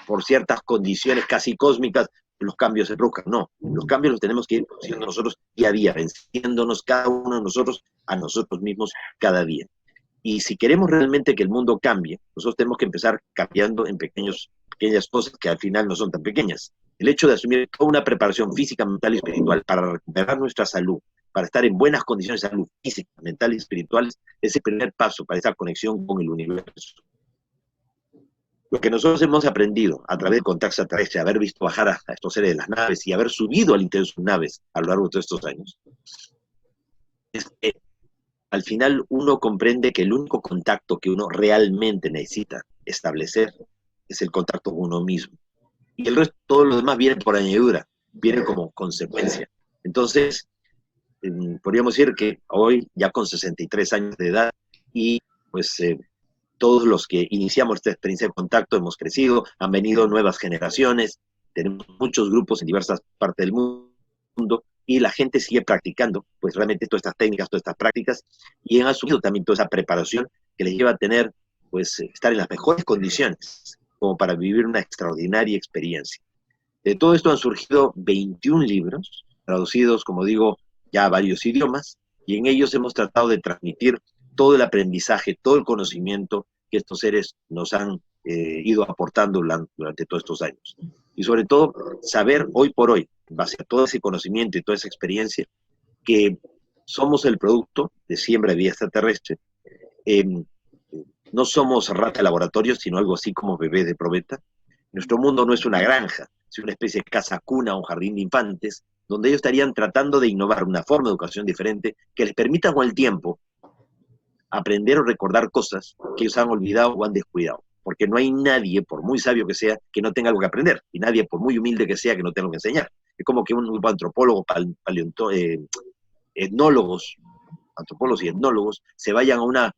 por ciertas condiciones casi cósmicas, los cambios se produzcan. No, los cambios los tenemos que ir haciendo nosotros día a día, venciéndonos cada uno de nosotros a nosotros mismos cada día. Y si queremos realmente que el mundo cambie, nosotros tenemos que empezar cambiando en pequeñas cosas que al final no son tan pequeñas. El hecho de asumir toda una preparación física, mental y espiritual para recuperar nuestra salud, para estar en buenas condiciones de salud física, mental y espirituales, es el primer paso para esa conexión con el universo. Lo que nosotros hemos aprendido a través del contacto extraterrestre, haber visto bajar a estos seres de las naves y haber subido al interior de sus naves a lo largo de todos estos años, es que al final uno comprende que el único contacto que uno realmente necesita establecer es el contacto con uno mismo. Y el resto, todo lo demás viene por añadidura, viene como consecuencia. Entonces, podríamos decir que hoy, ya con 63 años de edad, y pues todos los que iniciamos esta experiencia de contacto hemos crecido, han venido nuevas generaciones, tenemos muchos grupos en diversas partes del mundo, y la gente sigue practicando, pues realmente todas estas técnicas, todas estas prácticas, y han asumido también toda esa preparación que les lleva a tener, pues, estar en las mejores condiciones, como para vivir una extraordinaria experiencia. De todo esto han surgido 21 libros, traducidos, como digo, ya a varios idiomas, y en ellos hemos tratado de transmitir todo el aprendizaje, todo el conocimiento que estos seres nos han ido aportando durante todos estos años. Y sobre todo, saber hoy por hoy, en base a todo ese conocimiento y toda esa experiencia, que somos el producto de siembra de vida extraterrestre. No somos rata de laboratorio, sino algo así como bebés de probeta. Nuestro mundo no es una granja, es una especie de casa cuna o un jardín de infantes, donde ellos estarían tratando de innovar una forma de educación diferente que les permita con el tiempo aprender o recordar cosas que ellos han olvidado o han descuidado. Porque no hay nadie, por muy sabio que sea, que no tenga algo que aprender, y nadie, por muy humilde que sea, que no tenga algo que enseñar. Es como que un grupo de antropólogos, etnólogos, antropólogos y etnólogos, se vayan a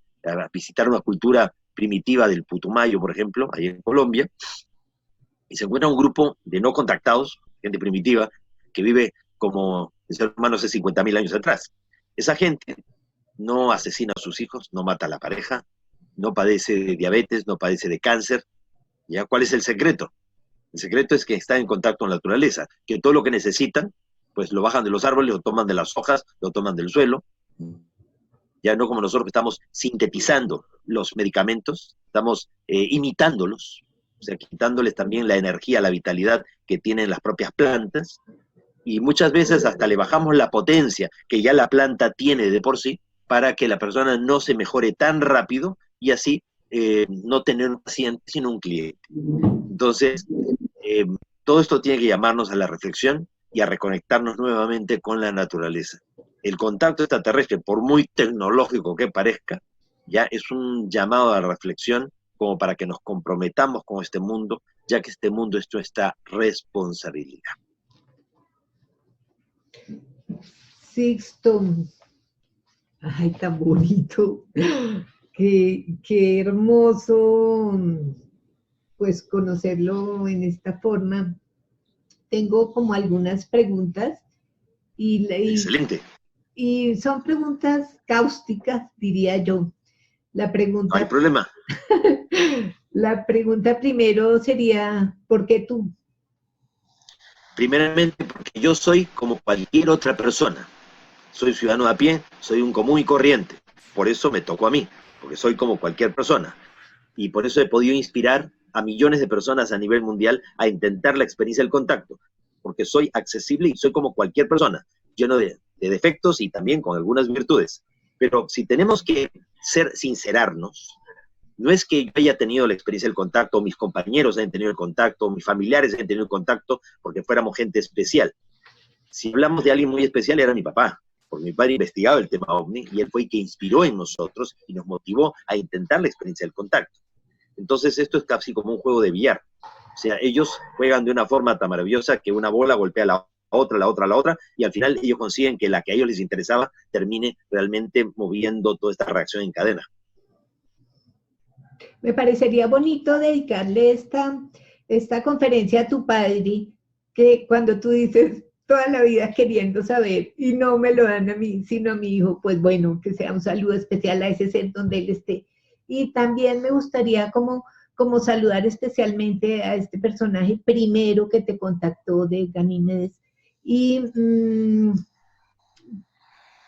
visitar una cultura primitiva del Putumayo, por ejemplo, ahí en Colombia, y se encuentra un grupo de no contactados, gente primitiva, que vive como el ser humano hace 50.000 años atrás. Esa gente no asesina a sus hijos, no mata a la pareja, no padece de diabetes, no padece de cáncer. ¿Ya? ¿Cuál es el secreto? El secreto es que están en contacto con la naturaleza, que todo lo que necesitan, pues lo bajan de los árboles, lo toman de las hojas, lo toman del suelo. Ya no como nosotros que estamos sintetizando los medicamentos, estamos imitándolos, o sea, quitándoles también la energía, la vitalidad que tienen las propias plantas, y muchas veces hasta le bajamos la potencia que ya la planta tiene de por sí, para que la persona no se mejore tan rápido y así no tener un paciente, sino un cliente. Entonces, todo esto tiene que llamarnos a la reflexión y a reconectarnos nuevamente con la naturaleza. El contacto extraterrestre, por muy tecnológico que parezca, ya es un llamado a la reflexión como para que nos comprometamos con este mundo, ya que este mundo es nuestra responsabilidad. Sixto, ay, tan bonito, qué hermoso, pues, conocerlo en esta forma. Tengo como algunas preguntas Excelente. Y son preguntas cáusticas, diría yo. La No hay pregunta, problema. la pregunta primero sería, ¿por qué tú? Primeramente porque yo soy como cualquier otra persona. Soy ciudadano de a pie, soy un común y corriente. Por eso me tocó a mí, porque soy como cualquier persona. Y por eso he podido inspirar a millones de personas a nivel mundial a intentar la experiencia del contacto, porque soy accesible y soy como cualquier persona, lleno de defectos y también con algunas virtudes. Pero si tenemos que sincerarnos, no es que yo haya tenido la experiencia del contacto, mis compañeros hayan tenido el contacto, mis familiares hayan tenido el contacto, porque fuéramos gente especial. Si hablamos de alguien muy especial, era mi papá, porque mi padre investigaba el tema OVNI y él fue el que inspiró en nosotros y nos motivó a intentar la experiencia del contacto. Entonces esto es casi como un juego de billar. O sea, ellos juegan de una forma tan maravillosa que una bola golpea a la otra, y al final ellos consiguen que la que a ellos les interesaba termine realmente moviendo toda esta reacción en cadena. Me parecería bonito dedicarle esta conferencia a tu padre, que cuando tú dices toda la vida queriendo saber y no me lo dan a mí, sino a mi hijo, pues bueno, que sea un saludo especial a ese ser donde él esté. Y también me gustaría como saludar especialmente a este personaje primero que te contactó de Ganímedes. Y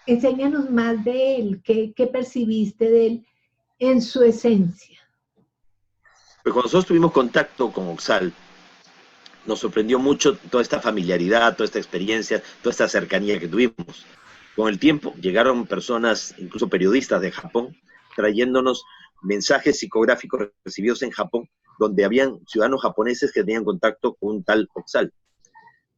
enséñanos más de él, ¿qué percibiste de él en su esencia? Pues cuando nosotros tuvimos contacto con Oxal, nos sorprendió mucho toda esta familiaridad, toda esta experiencia, toda esta cercanía que tuvimos. Con el tiempo llegaron personas, incluso periodistas de Japón, trayéndonos mensajes psicográficos recibidos en Japón donde habían ciudadanos japoneses que tenían contacto con un tal Oxal.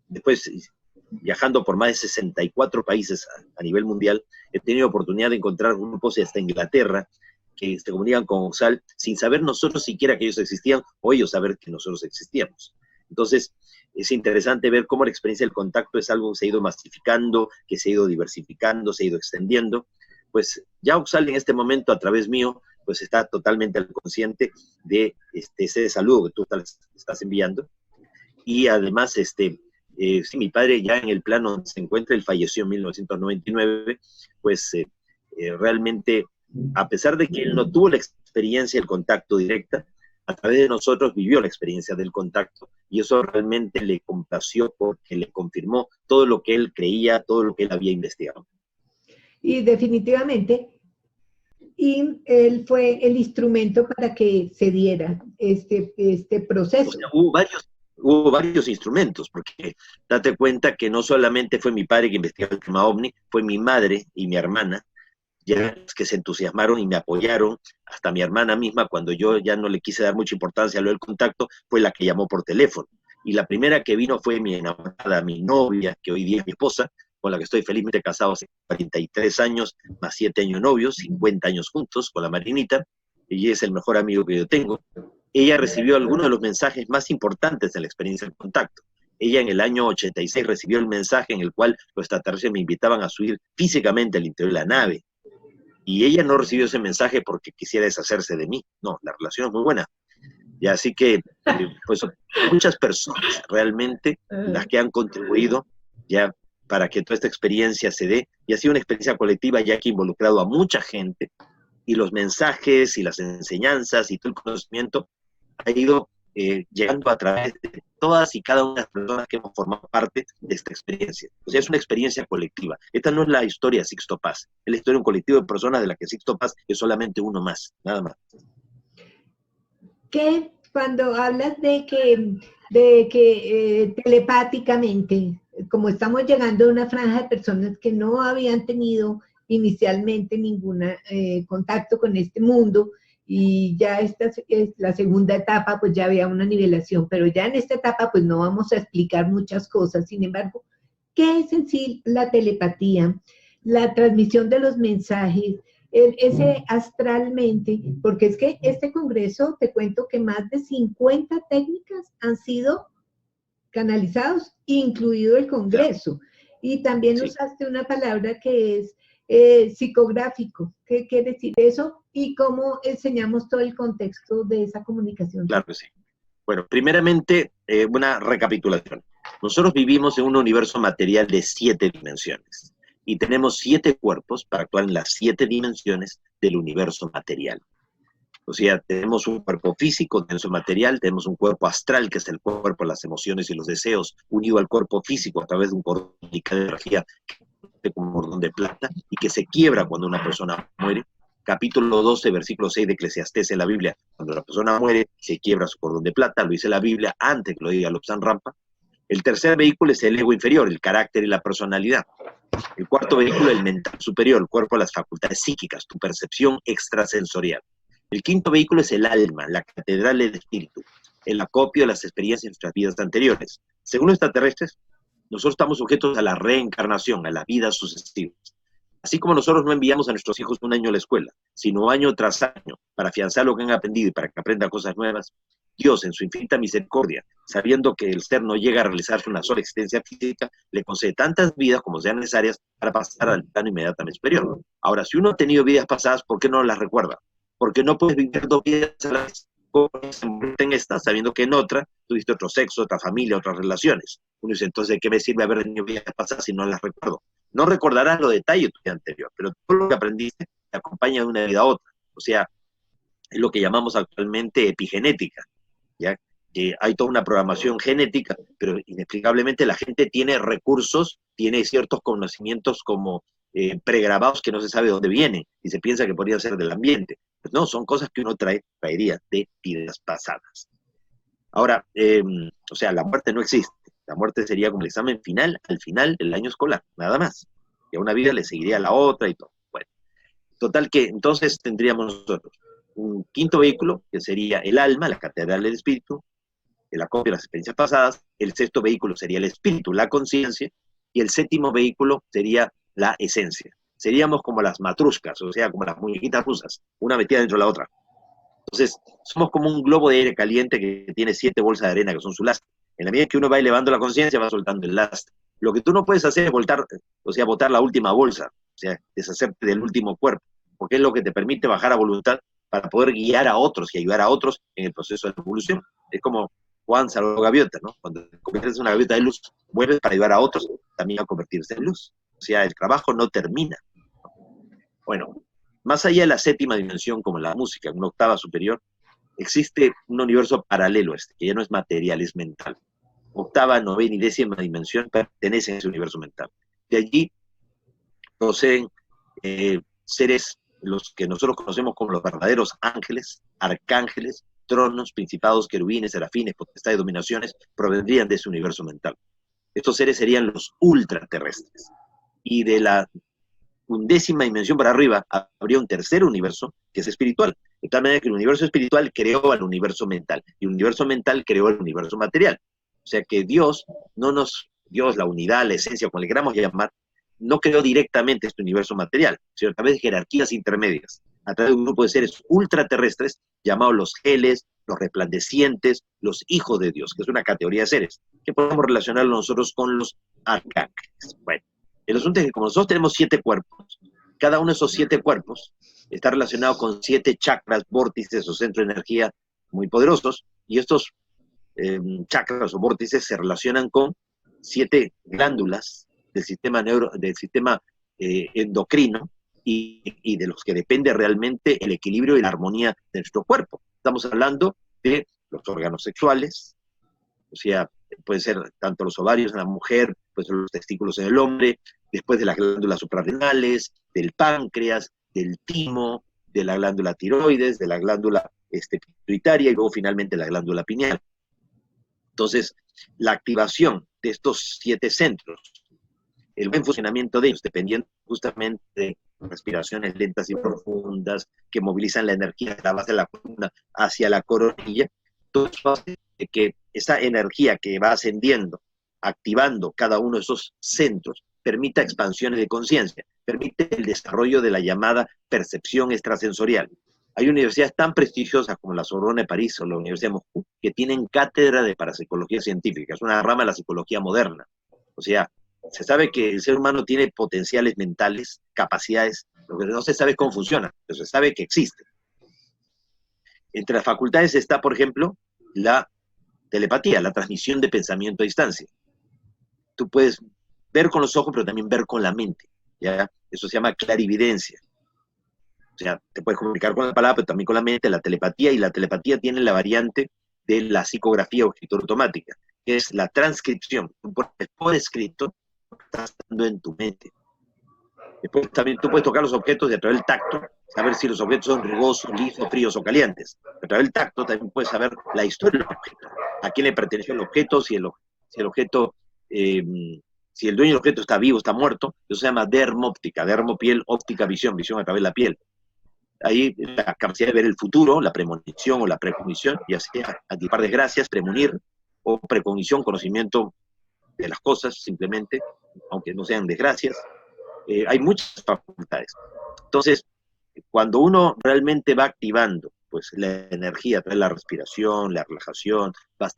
Después, viajando por más de 64 países a nivel mundial, he tenido oportunidad de encontrar grupos hasta Inglaterra que se comunican con Oxal sin saber nosotros siquiera que ellos existían o ellos saber que nosotros existíamos. Entonces, es interesante ver cómo la experiencia del contacto es algo que se ha ido masificando, que se ha ido diversificando, se ha ido extendiendo. Pues ya Oxal en este momento, a través mío, pues está totalmente al consciente de ese saludo que tú estás enviando. Y además, sí, mi padre ya en el plano donde se encuentra, él falleció en 1999, pues realmente, a pesar de que él no tuvo la experiencia del contacto directa, a través de nosotros vivió la experiencia del contacto, y eso realmente le complació porque le confirmó todo lo que él creía, todo lo que él había investigado. Y definitivamente, y él fue el instrumento para que se diera este proceso. O sea, hubo varios instrumentos, porque date cuenta que no solamente fue mi padre que investigó el tema OVNI, fue mi madre y mi hermana, ya que se entusiasmaron y me apoyaron. Hasta mi hermana misma, cuando yo ya no le quise dar mucha importancia a lo del contacto, fue la que llamó por teléfono. Y la primera que vino fue mi enamorada, mi novia, que hoy día es mi esposa, con la que estoy felizmente casado hace 43 años, más 7 años novios, 50 años juntos, con la Marinita. Ella es el mejor amigo que yo tengo. Ella recibió algunos de los mensajes más importantes de la experiencia del contacto. Ella en el año 86 recibió el mensaje en el cual los extraterrestres me invitaban a subir físicamente al interior de la nave. Y ella no recibió ese mensaje porque quisiera deshacerse de mí. No, la relación es muy buena. Y así que, pues, muchas personas realmente las que han contribuido ya para que toda esta experiencia se dé, y ha sido una experiencia colectiva ya que ha involucrado a mucha gente, y los mensajes y las enseñanzas y todo el conocimiento ha ido llegando a través de todas y cada una de las personas que hemos formado parte de esta experiencia. O sea, es una experiencia colectiva. Esta no es la historia de Sixto Paz, es la historia de un colectivo de personas de la que Sixto Paz es solamente uno más, nada más. Que cuando hablas de que telepáticamente, como estamos llegando a una franja de personas que no habían tenido inicialmente ningún contacto con este mundo, y ya esta es la segunda etapa, pues ya había una nivelación, pero ya en esta etapa pues no vamos a explicar muchas cosas. Sin embargo, ¿qué es en sí la telepatía? La transmisión de los mensajes, ese astralmente, porque es que este congreso, te cuento que más de 50 técnicas han sido canalizados, incluido el congreso. Y también usaste una palabra que es psicográfico. ¿Qué quiere decir eso? ¿Y cómo enseñamos todo el contexto de esa comunicación? Claro que sí. Bueno, primeramente, una recapitulación. Nosotros vivimos en un universo material de 7 dimensiones y tenemos 7 cuerpos para actuar en las 7 dimensiones del universo material. O sea, tenemos un cuerpo físico, tenemos un material, tenemos un cuerpo astral, que es el cuerpo de las emociones y los deseos, unido al cuerpo físico a través de un cordón de energía, como un cordón de plata, y que se quiebra cuando una persona muere. Capítulo 12, versículo 6 de Eclesiastés en la Biblia, cuando la persona muere, se quiebra su cordón de plata, lo dice la Biblia antes que lo diga Lobsang Rampa. El tercer vehículo es el ego inferior, el carácter y la personalidad. El cuarto vehículo, el mental superior, el cuerpo, las facultades psíquicas, tu percepción extrasensorial. El quinto vehículo es el alma, la catedral del espíritu, el acopio de las experiencias de nuestras vidas anteriores. Según los extraterrestres, nosotros estamos sujetos a la reencarnación, a las vidas sucesivas. Así como nosotros no enviamos a nuestros hijos un año a la escuela, sino año tras año, para afianzar lo que han aprendido y para que aprendan cosas nuevas, Dios, en su infinita misericordia, sabiendo que el ser no llega a realizarse una sola existencia física, le concede tantas vidas como sean necesarias para pasar al plano inmediatamente superior. Ahora, si uno ha tenido vidas pasadas, ¿por qué no las recuerda? Porque no puedes vivir 2 vidas a la vez. En esta, sabiendo que en otra tuviste otro sexo, otra familia, otras relaciones. Uno dice, entonces, ¿qué me sirve haber tenido vidas pasadas si no las recuerdo? No recordarás los detalles de tu vida anterior, pero todo lo que aprendiste te acompaña de una vida a otra. O sea, es lo que llamamos actualmente epigenética, ¿ya? Hay toda una programación genética, pero inexplicablemente la gente tiene recursos, tiene ciertos conocimientos como pregrabados que no se sabe de dónde vienen y se piensa que podrían ser del ambiente. Pues no, son cosas que uno traería de vidas pasadas. Ahora, o sea, la muerte no existe. La muerte sería como el examen final al final del año escolar, nada más. Y a una vida le seguiría a la otra y todo. Bueno, total que entonces tendríamos nosotros un quinto vehículo, que sería el alma, la catedral del espíritu, el acopio de las experiencias pasadas. El sexto vehículo sería el espíritu, la conciencia, y el séptimo vehículo sería la esencia. Seríamos como las matruscas, o sea, como las muñequitas rusas, una metida dentro de la otra. Entonces, somos como un globo de aire caliente que tiene 7 bolsas de arena, que son su lastre. En la medida que uno va elevando la conciencia, va soltando el lastre. Lo que tú no puedes hacer es voltar, o sea, botar la última bolsa, o sea, deshacerte del último cuerpo, porque es lo que te permite bajar a voluntad para poder guiar a otros y ayudar a otros en el proceso de evolución. Es como Juan salvó gaviota, ¿no? Cuando te conviertes en una gaviota de luz, vuelves para ayudar a otros también a convertirse en luz. O sea, el trabajo no termina. Bueno, más allá de la séptima dimensión, como la música, en una octava superior, existe un universo paralelo a este, que ya no es material, es mental. Octava, novena y décima dimensión pertenecen a ese universo mental. De allí proceden seres, los que nosotros conocemos como los verdaderos ángeles, arcángeles, tronos, principados, querubines, serafines, potestades, dominaciones, provendrían de ese universo mental. Estos seres serían los ultraterrestres. Y de la undécima dimensión para arriba habría un tercer universo que es espiritual. De tal manera que el universo espiritual creó al universo mental y el universo mental creó al universo material. O sea que Dios, Dios, la unidad, la esencia, como le queramos llamar, no creó directamente este universo material, sino a través de jerarquías intermedias, a través de un grupo de seres ultraterrestres llamados los geles, los resplandecientes, los hijos de Dios, que es una categoría de seres, que podemos relacionarlo nosotros con los arcángeles. Bueno, el asunto es que como nosotros tenemos 7 cuerpos, cada uno de esos 7 cuerpos está relacionado con 7 chakras, vórtices o centros de energía muy poderosos, y estos chakras o vórtices se relacionan con 7 glándulas del sistema endocrino y de los que depende realmente el equilibrio y la armonía de nuestro cuerpo. Estamos hablando de los órganos sexuales, o sea, pueden ser tanto los ovarios en la mujer, pues los testículos en el hombre, después de las glándulas suprarrenales, del páncreas, del timo, de la glándula tiroides, de la glándula pituitaria y luego finalmente la glándula pineal. Entonces, la activación de estos 7 centros, el buen funcionamiento de ellos, dependiendo justamente de respiraciones lentas y profundas que movilizan la energía de la base de la columna hacia la coronilla, todo eso hace que esa energía que va ascendiendo, activando cada uno de esos centros, permita expansiones de conciencia, permite el desarrollo de la llamada percepción extrasensorial. Hay universidades tan prestigiosas como la Sorbona de París o la Universidad de Moscú que tienen cátedra de parapsicología científica, es una rama de la psicología moderna. O sea, se sabe que el ser humano tiene potenciales mentales, capacidades, lo que no se sabe cómo funciona, pero se sabe que existe. Entre las facultades está, por ejemplo, la telepatía, la transmisión de pensamiento a distancia. Tú puedes ver con los ojos, pero también ver con la mente, ¿ya? Eso se llama clarividencia. O sea, te puedes comunicar con la palabra, pero también con la mente, la telepatía, y la telepatía tiene la variante de la psicografía o escritura automática, que es la transcripción. Tú pones por escrito lo que estás dando en tu mente. Después también tú puedes tocar los objetos y a través del tacto, saber si los objetos son rugosos, lisos, fríos o calientes. A través del tacto también puedes saber la historia del objeto, a quién le perteneció el objeto, si el objeto, si el dueño del objeto está vivo, está muerto. Eso se llama dermóptica, dermopiel, óptica, visión a través de la piel. Ahí la capacidad de ver el futuro, la premonición o la precognición, ya sea anticipar desgracias, premunir, o precognición, conocimiento de las cosas, simplemente, aunque no sean desgracias. Hay muchas facultades. Entonces, cuando uno realmente va activando pues, la energía a través de la respiración, la relajación, va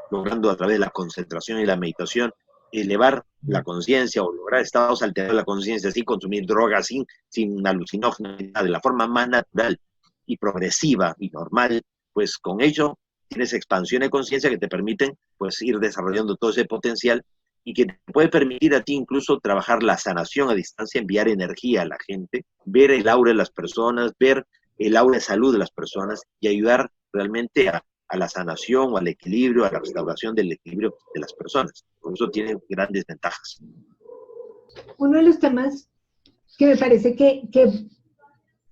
logrando a través de la concentración y la meditación, elevar la conciencia o lograr estados alterados de la conciencia sin consumir drogas, sin alucinógenos, de la forma más natural y progresiva y normal, pues con ello tienes expansión de conciencia que te permiten pues ir desarrollando todo ese potencial y que te puede permitir a ti incluso trabajar la sanación a distancia, enviar energía a la gente, ver el aura de las personas, ver el aura de salud de las personas y ayudar realmente a la sanación o al equilibrio, a la restauración del equilibrio de las personas. Por eso tiene grandes ventajas. Uno de los temas que me parece que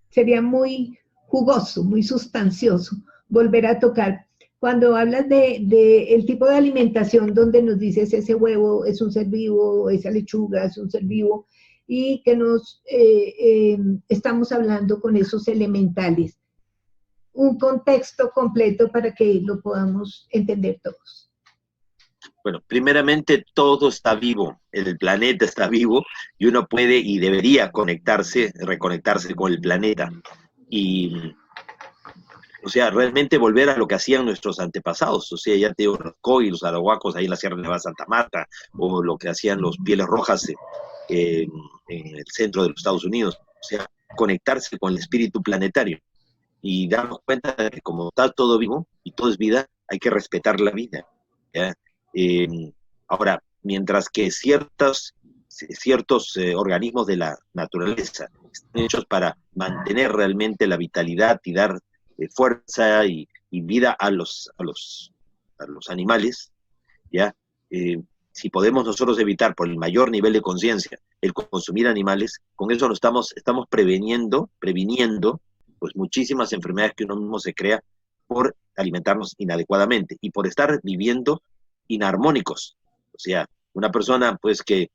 sería muy jugoso, muy sustancioso volver a tocar, cuando hablas de el tipo de alimentación donde nos dices ese huevo es un ser vivo, esa lechuga es un ser vivo, y que nos estamos hablando con esos elementales. un contexto completo para que lo podamos entender todos. Bueno, primeramente todo está vivo, el planeta está vivo y uno puede y debería conectarse, reconectarse con el planeta. Y, o sea, realmente volver a lo que hacían nuestros antepasados, o sea, ya te digo, los Coy, los Arahuacos ahí en la Sierra Nevada de Santa Marta, o lo que hacían los Pieles Rojas en el centro de los Estados Unidos, o sea, conectarse con el espíritu planetario y darnos cuenta de que como está todo vivo y todo es vida, hay que respetar la vida, ¿ya? Eh, Ahora, mientras que ciertos organismos de la naturaleza están hechos para mantener realmente la vitalidad y dar fuerza y vida a los animales, ¿ya? Si podemos nosotros evitar por el mayor nivel de conciencia el consumir animales, con eso nos estamos previniendo pues muchísimas enfermedades que uno mismo se crea por alimentarnos inadecuadamente y por estar viviendo inarmónicos. O sea, una persona pues que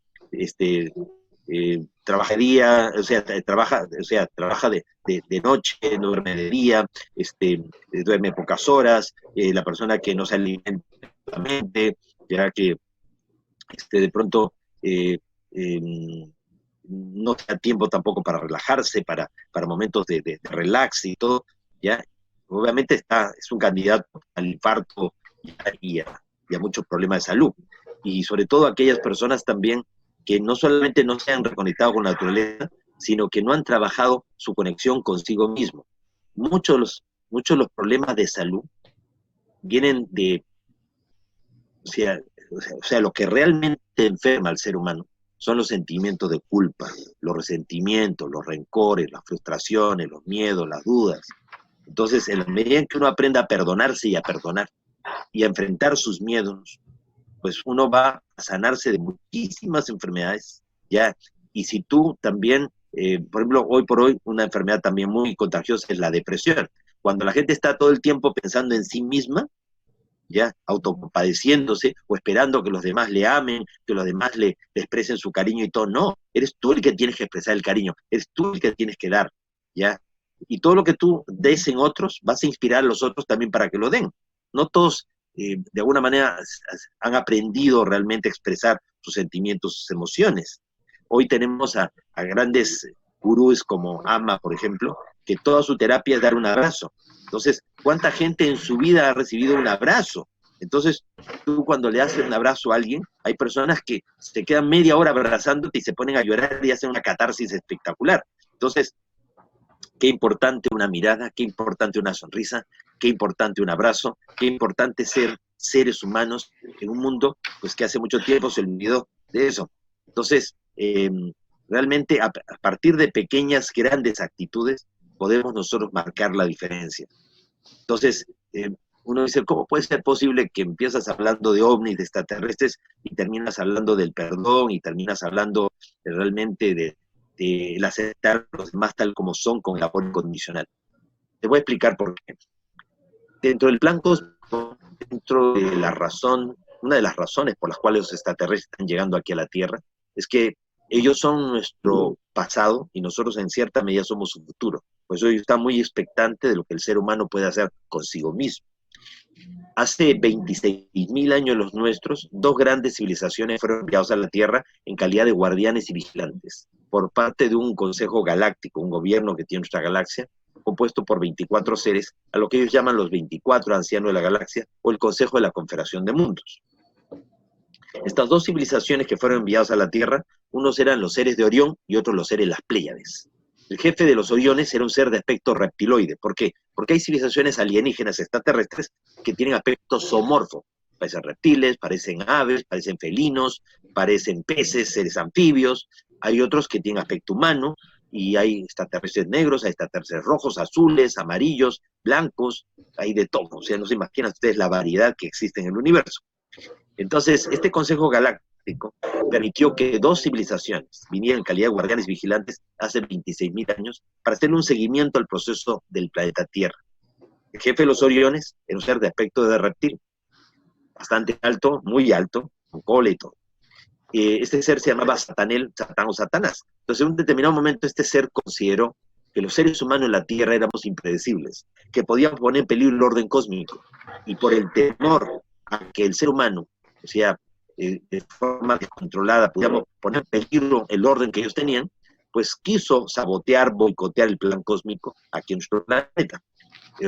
trabajaría, trabaja de noche, no duerme de día, duerme pocas horas, la persona que no se alimenta, ya que de pronto eh, no te da tiempo tampoco para relajarse, para momentos de relax y todo, ya obviamente es un candidato al infarto y a muchos problemas de salud. Y sobre todo aquellas personas también que no solamente no se han reconectado con la naturaleza, sino que no han trabajado su conexión consigo mismo. Muchos de los problemas de salud vienen de, o sea, lo que realmente enferma al ser humano son los sentimientos de culpa, los resentimientos, los rencores, las frustraciones, los miedos, las dudas. Entonces, en la medida en que uno aprenda a perdonarse y a perdonar y a enfrentar sus miedos, pues uno va a sanarse de muchísimas enfermedades, ¿ya? Y si tú también, por ejemplo, hoy por hoy, una enfermedad también muy contagiosa es la depresión. Cuando la gente está todo el tiempo pensando en sí misma, ya autopadeciéndose o esperando que los demás le amen, que los demás le expresen su cariño y todo, no, eres tú el que tienes que expresar el cariño, eres tú el que tienes que dar, ya, y todo lo que tú des en otros, vas a inspirar a los otros también para que lo den. No todos, de alguna manera, han aprendido realmente a expresar sus sentimientos, sus emociones. Hoy tenemos a grandes gurús como Ama, por ejemplo, que toda su terapia es dar un abrazo. Entonces, ¿cuánta gente en su vida ha recibido un abrazo? Entonces, tú cuando le haces un abrazo a alguien, hay personas que se quedan media hora abrazándote y se ponen a llorar y hacen una catarsis espectacular. Entonces, qué importante una mirada, qué importante una sonrisa, qué importante un abrazo, qué importante ser seres humanos en un mundo pues que hace mucho tiempo se olvidó de eso. Entonces, realmente a partir de pequeñas, grandes actitudes, podemos nosotros marcar la diferencia. Entonces, uno dice, ¿cómo puede ser posible que empiezas hablando de ovnis, de extraterrestres, y terminas hablando del perdón, y terminas hablando realmente de el aceptar a los demás tal como son, con el apoyo incondicional? Te voy a explicar por qué. Dentro del plan cósmico, dentro de la razón, una de las razones por las cuales los extraterrestres están llegando aquí a la Tierra, es que ellos son nuestro pasado y nosotros en cierta medida somos su futuro. Por eso ellos están muy expectantes de lo que el ser humano puede hacer consigo mismo. Hace 26.000 años los nuestros, dos grandes civilizaciones fueron enviados a la Tierra en calidad de guardianes y vigilantes, por parte de un consejo galáctico, un gobierno que tiene nuestra galaxia, compuesto por 24 seres, a lo que ellos llaman los 24 ancianos de la galaxia, o el Consejo de la Confederación de Mundos. Estas dos civilizaciones que fueron enviadas a la Tierra, unos eran los seres de Orión y otros los seres de las Pléyades. El jefe de los Oriones era un ser de aspecto reptiloide. ¿Por qué? Porque hay civilizaciones alienígenas extraterrestres que tienen aspecto zoomorfo. Parecen reptiles, parecen aves, parecen felinos, parecen peces, seres anfibios. Hay otros que tienen aspecto humano, y hay extraterrestres negros, hay extraterrestres rojos, azules, amarillos, blancos, hay de todo. O sea, no se imaginan ustedes la variedad que existe en el universo. Entonces, este Consejo Galáctico permitió que dos civilizaciones vinieran en calidad de guardianes vigilantes hace 26.000 años para hacer un seguimiento al proceso del planeta Tierra. El jefe de los Oriones era un ser de aspecto de reptil, bastante alto, muy alto, con cola y todo. Este ser se llamaba Satán o Satanás. Entonces, en un determinado momento, este ser consideró que los seres humanos en la Tierra éramos impredecibles, que podíamos poner en peligro el orden cósmico, y por el temor a que el ser humano, o sea, de forma descontrolada, pudiéramos poner en peligro el orden que ellos tenían, pues quiso sabotear, boicotear el plan cósmico aquí en nuestro planeta.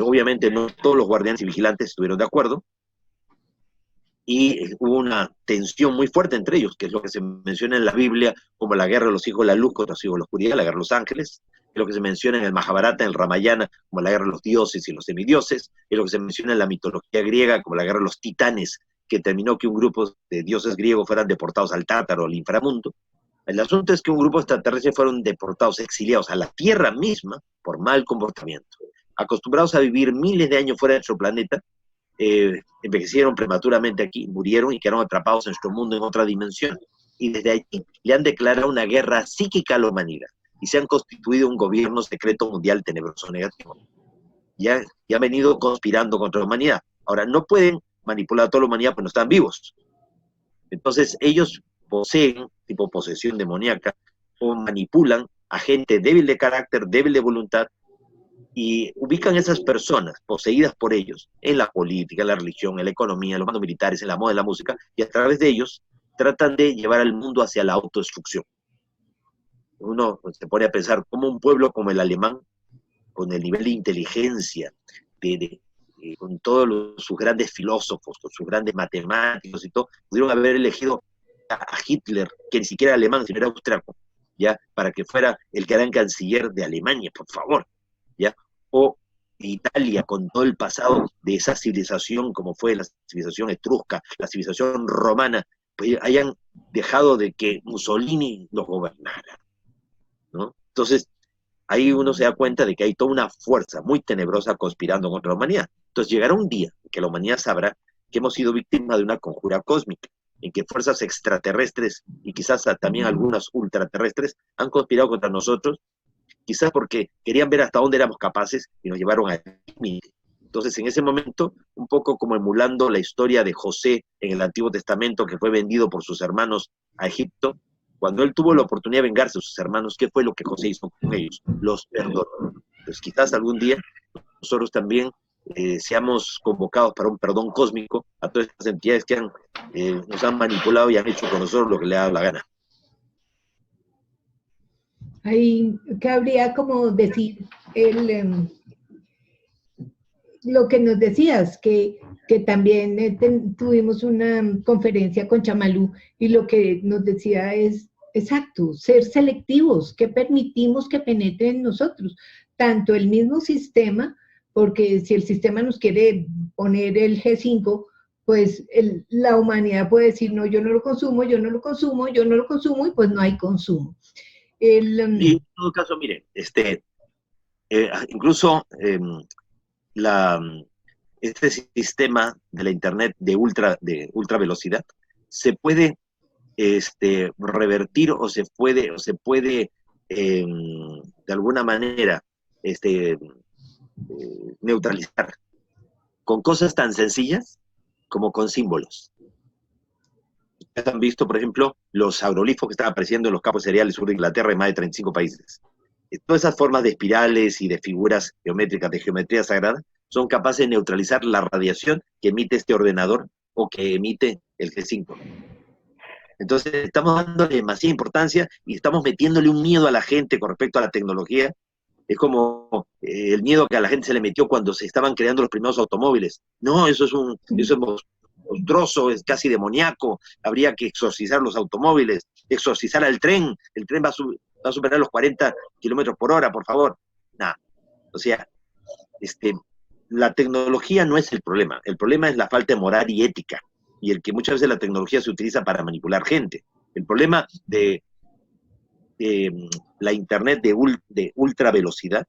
Obviamente no todos los guardianes y vigilantes estuvieron de acuerdo, y hubo una tensión muy fuerte entre ellos, que es lo que se menciona en la Biblia como la guerra de los hijos de la luz contra los hijos de la oscuridad, la guerra de los ángeles, es lo que se menciona en el Mahabharata, en el Ramayana, como la guerra de los dioses y los semidioses, es lo que se menciona en la mitología griega como la guerra de los titanes, que terminó que un grupo de dioses griegos fueran deportados al Tártaro, al inframundo. El asunto es que un grupo extraterrestre fueron deportados, exiliados a la Tierra misma por mal comportamiento. Acostumbrados a vivir miles de años fuera de nuestro planeta, envejecieron prematuramente aquí, murieron y quedaron atrapados en nuestro mundo en otra dimensión. Y desde allí le han declarado una guerra psíquica a la humanidad y se han constituido un gobierno secreto mundial tenebroso negativo. Ya han venido conspirando contra la humanidad. Ahora, no pueden manipular a toda la humanidad porque no están vivos. Entonces, ellos poseen, tipo posesión demoníaca, o manipulan a gente débil de carácter, débil de voluntad, y ubican a esas personas poseídas por ellos en la política, en la religión, en la economía, en los mandos militares, en la moda, en la música, y a través de ellos tratan de llevar al mundo hacia la autodestrucción. Uno se pone a pensar cómo un pueblo como el alemán, con el nivel de inteligencia, con todos sus grandes filósofos, con sus grandes matemáticos y todo, pudieron haber elegido a Hitler, que ni siquiera era alemán, sino era austriaco, ¿ya? Para que fuera el gran canciller de Alemania, por favor, ¿ya? O Italia, con todo el pasado de esa civilización, como fue la civilización etrusca, la civilización romana, pues hayan dejado de que Mussolini los gobernara, ¿no? Entonces, ahí uno se da cuenta de que hay toda una fuerza muy tenebrosa conspirando contra la humanidad. Entonces llegará un día en que la humanidad sabrá que hemos sido víctimas de una conjura cósmica, en que fuerzas extraterrestres y quizás también algunas ultraterrestres han conspirado contra nosotros, quizás porque querían ver hasta dónde éramos capaces y nos llevaron al límite. Entonces, en ese momento, un poco como emulando la historia de José en el Antiguo Testamento, que fue vendido por sus hermanos a Egipto, cuando él tuvo la oportunidad de vengarse de sus hermanos, ¿qué fue lo que José hizo con ellos? Los perdonó. Entonces, quizás algún día nosotros también seamos convocados para un perdón cósmico a todas estas entidades que nos han manipulado y han hecho con nosotros lo que le ha dado la gana. Ahí cabría como decir lo que nos decías, que también tuvimos una conferencia con Chamalú y lo que nos decía es, exacto, ser selectivos, que permitimos que penetre en nosotros, tanto el mismo sistema, porque si el sistema nos quiere poner el G5, pues la humanidad puede decir, no, yo no lo consumo, yo no lo consumo, yo no lo consumo, y pues no hay consumo. Y en todo caso, miren, incluso este sistema de la Internet de ultra velocidad se puede revertir o se puede de alguna manera neutralizar con cosas tan sencillas como con símbolos. Ustedes han visto, por ejemplo, los agroglifos que están apareciendo en los campos cereales sur de Inglaterra en más de 35 países. Todas esas formas de espirales y de figuras geométricas, de geometría sagrada, son capaces de neutralizar la radiación que emite este ordenador o que emite el G5. Entonces estamos dándole demasiada importancia y estamos metiéndole un miedo a la gente con respecto a la tecnología. Es como el miedo que a la gente se le metió cuando se estaban creando los primeros automóviles. No, eso es monstruoso, es casi demoníaco, habría que exorcizar los automóviles, exorcizar al tren, el tren va a superar los 40 kilómetros por hora, por favor. Nada, o sea, la tecnología no es el problema es la falta de moral y ética, y el que muchas veces la tecnología se utiliza para manipular gente. El problema de la Internet de ultra velocidad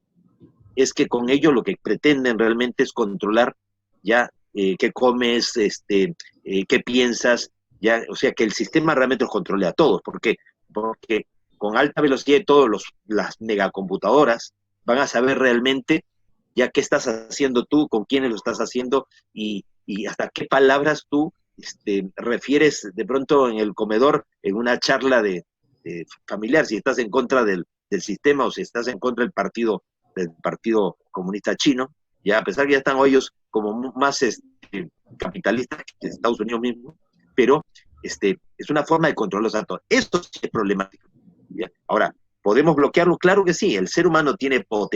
es que con ello lo que pretenden realmente es controlar ya qué comes, qué piensas, ya, o sea, que el sistema realmente los controle a todos. ¿Por qué? Porque con alta velocidad las megacomputadoras van a saber realmente ya qué estás haciendo tú, con quiénes lo estás haciendo y hasta qué palabras tú refieres de pronto en el comedor, en una charla de familiar, si estás en contra del del sistema o si estás en contra del partido comunista chino, ya a pesar que ya están ellos como más capitalistas que Estados Unidos mismo, pero es una forma de controlar los actos. Esto sí es problemático. ¿Ya? Ahora, ¿podemos bloquearlo? Claro que sí, el ser humano tiene un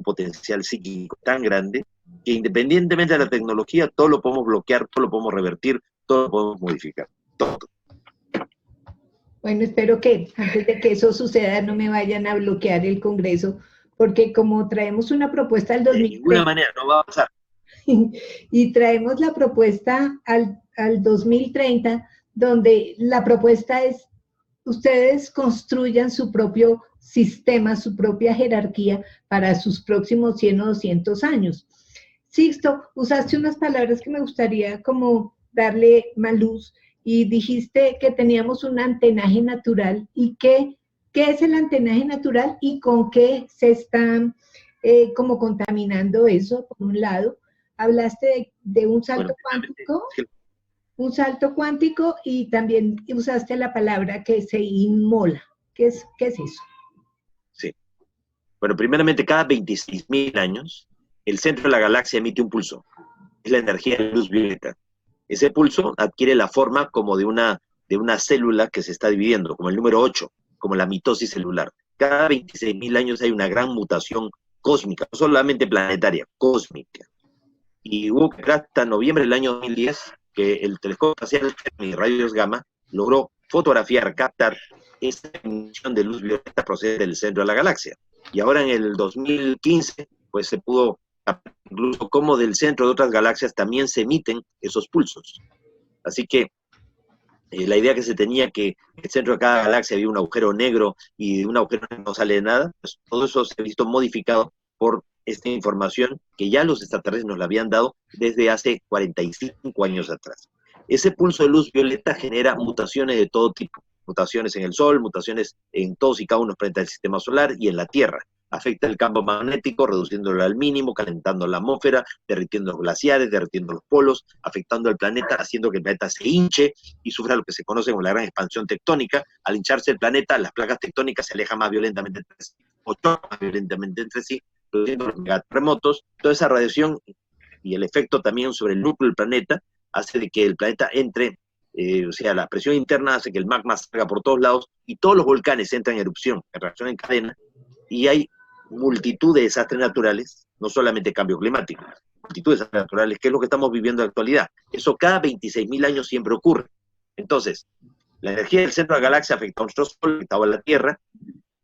potencial psíquico tan grande que independientemente de la tecnología, todo lo podemos bloquear, todo lo podemos revertir, todo lo podemos modificar, todo. Bueno, espero que antes de que eso suceda no me vayan a bloquear el Congreso, porque como traemos una propuesta al De ninguna 2030 manera, no va a pasar. y traemos la propuesta al 2030, donde la propuesta es ustedes construyan su propio sistema, su propia jerarquía para sus próximos 100 o 200 años. Sixto, usaste unas palabras que me gustaría como darle más luz y dijiste que teníamos un antenaje natural y qué es el antenaje natural y con qué se está como contaminando eso, por un lado. Hablaste de un salto cuántico. Un salto cuántico y también usaste la palabra que se inmola. ¿Qué es eso? Sí. Bueno, primeramente, cada 26.000 años, el centro de la galaxia emite un pulso. Es la energía de luz violeta. Ese pulso adquiere la forma como de una célula que se está dividiendo, como el número 8, como la mitosis celular. Cada 26.000 años hay una gran mutación cósmica, no solamente planetaria, cósmica. Y hubo que hasta noviembre del año 2010 que el telescopio espacial de rayos gamma logró fotografiar, captar esta emisión de luz violeta procedente del centro de la galaxia. Y ahora en el 2015, pues se pudo captar incluso cómo del centro de otras galaxias también se emiten esos pulsos. Así que la idea que se tenía que el centro de cada galaxia había un agujero negro y de un agujero negro no sale nada, pues todo eso se ha visto modificado por esta información que ya los extraterrestres nos la habían dado desde hace 45 años atrás. Ese pulso de luz violeta genera mutaciones de todo tipo, mutaciones en el Sol, mutaciones en todos y cada uno de los planetas del sistema solar y en la Tierra. Afecta el campo magnético, reduciéndolo al mínimo, calentando la atmósfera, derritiendo los glaciares, derritiendo los polos, afectando al planeta, haciendo que el planeta se hinche y sufra lo que se conoce como la gran expansión tectónica. Al hincharse el planeta, las placas tectónicas se alejan más violentamente entre sí, o chocan más violentamente entre sí, produciendo los megaterremotos. Toda esa radiación y el efecto también sobre el núcleo del planeta hace de que el planeta entre, o sea, la presión interna hace que el magma salga por todos lados y todos los volcanes entran en erupción, en reacción en cadena, y hay multitud de desastres naturales, no solamente cambio climático, multitud de desastres naturales, que es lo que estamos viviendo en la actualidad. Eso cada 26.000 años siempre ocurre. Entonces, la energía del centro de la galaxia afecta a nuestro Sol, afecta a la Tierra,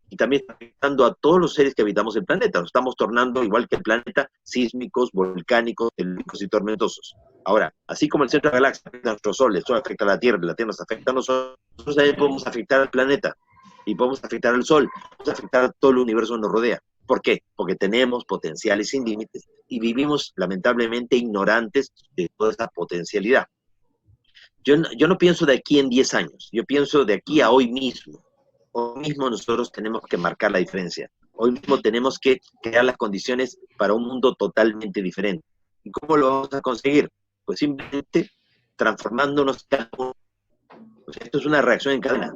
y también está afectando a todos los seres que habitamos el planeta. Nos estamos tornando, igual que el planeta, sísmicos, volcánicos, telúricos y tormentosos. Ahora, así como el centro de la galaxia afecta a nuestro Sol, el Sol afecta a la Tierra nos afecta a nosotros también podemos afectar al planeta, y podemos afectar al Sol, podemos afectar a todo el universo que nos rodea. ¿Por qué? Porque tenemos potenciales sin límites y vivimos lamentablemente ignorantes de toda esa potencialidad. Yo no pienso de aquí en 10 años, yo pienso de aquí a hoy mismo. Hoy mismo nosotros tenemos que marcar la diferencia. Hoy mismo tenemos que crear las condiciones para un mundo totalmente diferente. ¿Y cómo lo vamos a conseguir? Pues simplemente transformándonos cada uno. O sea, esto es una reacción en cadena.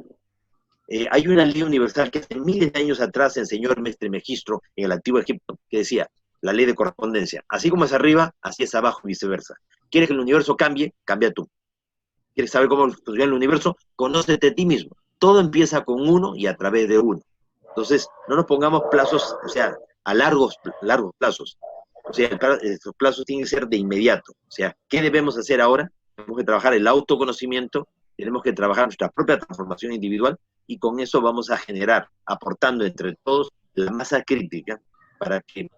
Hay una ley universal que hace miles de años atrás enseñó Hermes Trismegisto en el antiguo Egipto, que decía, la ley de correspondencia. Así como es arriba, así es abajo y viceversa. ¿Quieres que el universo cambie? Cambia tú. ¿Quieres saber cómo funciona el universo? Conócete a ti mismo. Todo empieza con uno y a través de uno. Entonces, no nos pongamos plazos, o sea, a largos plazos. O sea, estos plazos tienen que ser de inmediato. O sea, ¿qué debemos hacer ahora? Tenemos que trabajar el autoconocimiento, tenemos que trabajar nuestra propia transformación individual y con eso vamos a generar, aportando entre todos la masa crítica para que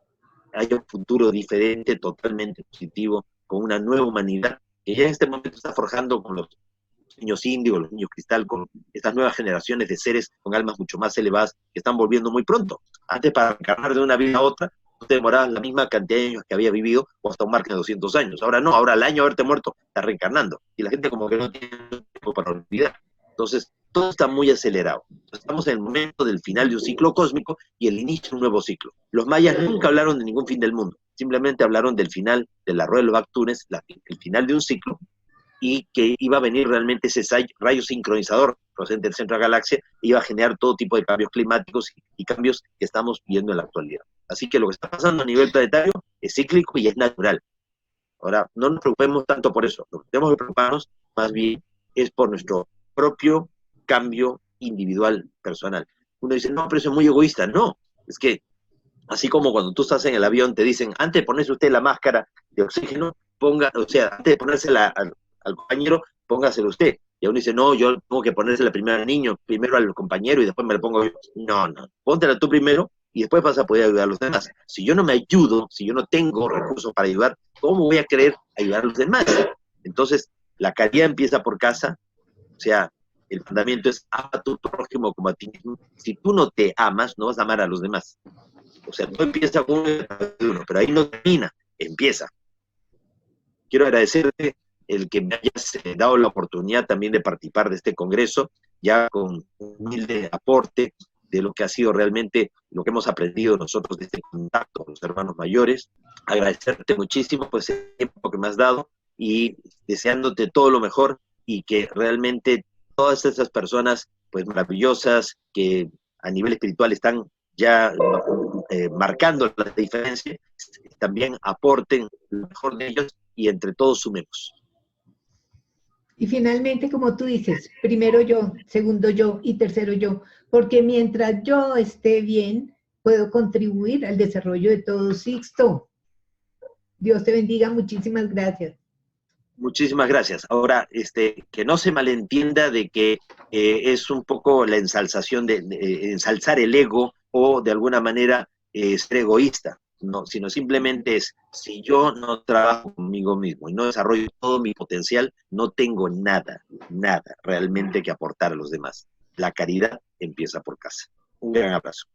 haya un futuro diferente, totalmente positivo, con una nueva humanidad que ya en este momento está forjando con los niños índigo, los niños cristal, con estas nuevas generaciones de seres con almas mucho más elevadas que están volviendo muy pronto. Antes, para reencarnar de una vida a otra, no te demorabas la misma cantidad de años que había vivido o hasta un margen de 200 años. Ahora no, ahora al año de haberte muerto, estás reencarnando. Y la gente como que no tiene tiempo para olvidar. Entonces, todo está muy acelerado. Estamos en el momento del final de un ciclo cósmico y el inicio de un nuevo ciclo. Los mayas nunca hablaron de ningún fin del mundo, simplemente hablaron del final de la rueda de los Bactunes, el final de un ciclo, y que iba a venir realmente ese rayo sincronizador procedente del centro de la galaxia, iba a generar todo tipo de cambios climáticos y cambios que estamos viendo en la actualidad. Así que lo que está pasando a nivel planetario es cíclico y es natural. Ahora, no nos preocupemos tanto por eso. Lo que tenemos que preocuparnos más bien es por nuestro propio cambio individual, personal. Uno dice, no, pero eso es muy egoísta. No, es que así como cuando tú estás en el avión te dicen, antes de ponerse usted la máscara de oxígeno, o sea, antes de ponérsela al compañero, póngasela usted. Y uno dice, no, yo tengo que ponérsela primero al niño, primero al compañero y después me la pongo yo. No, no, póntela tú primero y después vas a poder ayudar a los demás. Si yo no me ayudo, si yo no tengo recursos para ayudar, ¿cómo voy a querer ayudar a los demás? Entonces, la caridad empieza por casa, o sea, el fundamento es ama a tu prójimo como a ti mismo. Si tú no te amas, no vas a amar a los demás. O sea, no empieza con uno, pero ahí no termina, empieza. Quiero agradecerte el que me hayas dado la oportunidad también de participar de este congreso, ya con un humilde aporte de lo que ha sido realmente lo que hemos aprendido nosotros de este contacto con los hermanos mayores. Agradecerte muchísimo por ese tiempo que me has dado y deseándote todo lo mejor y que realmente todas esas personas pues maravillosas que a nivel espiritual están ya marcando la diferencia, también aporten lo mejor de ellos y entre todos sumemos. Y finalmente, como tú dices, primero yo, segundo yo y tercero yo, porque mientras yo esté bien, puedo contribuir al desarrollo de todo Sixto. Dios te bendiga, muchísimas gracias. Muchísimas gracias. Ahora, que no se malentienda de que es un poco la ensalzación de ensalzar el ego o de alguna manera ser egoísta, no, sino simplemente es, si yo no trabajo conmigo mismo y no desarrollo todo mi potencial, no tengo nada, nada realmente que aportar a los demás. La caridad empieza por casa. Un gran abrazo.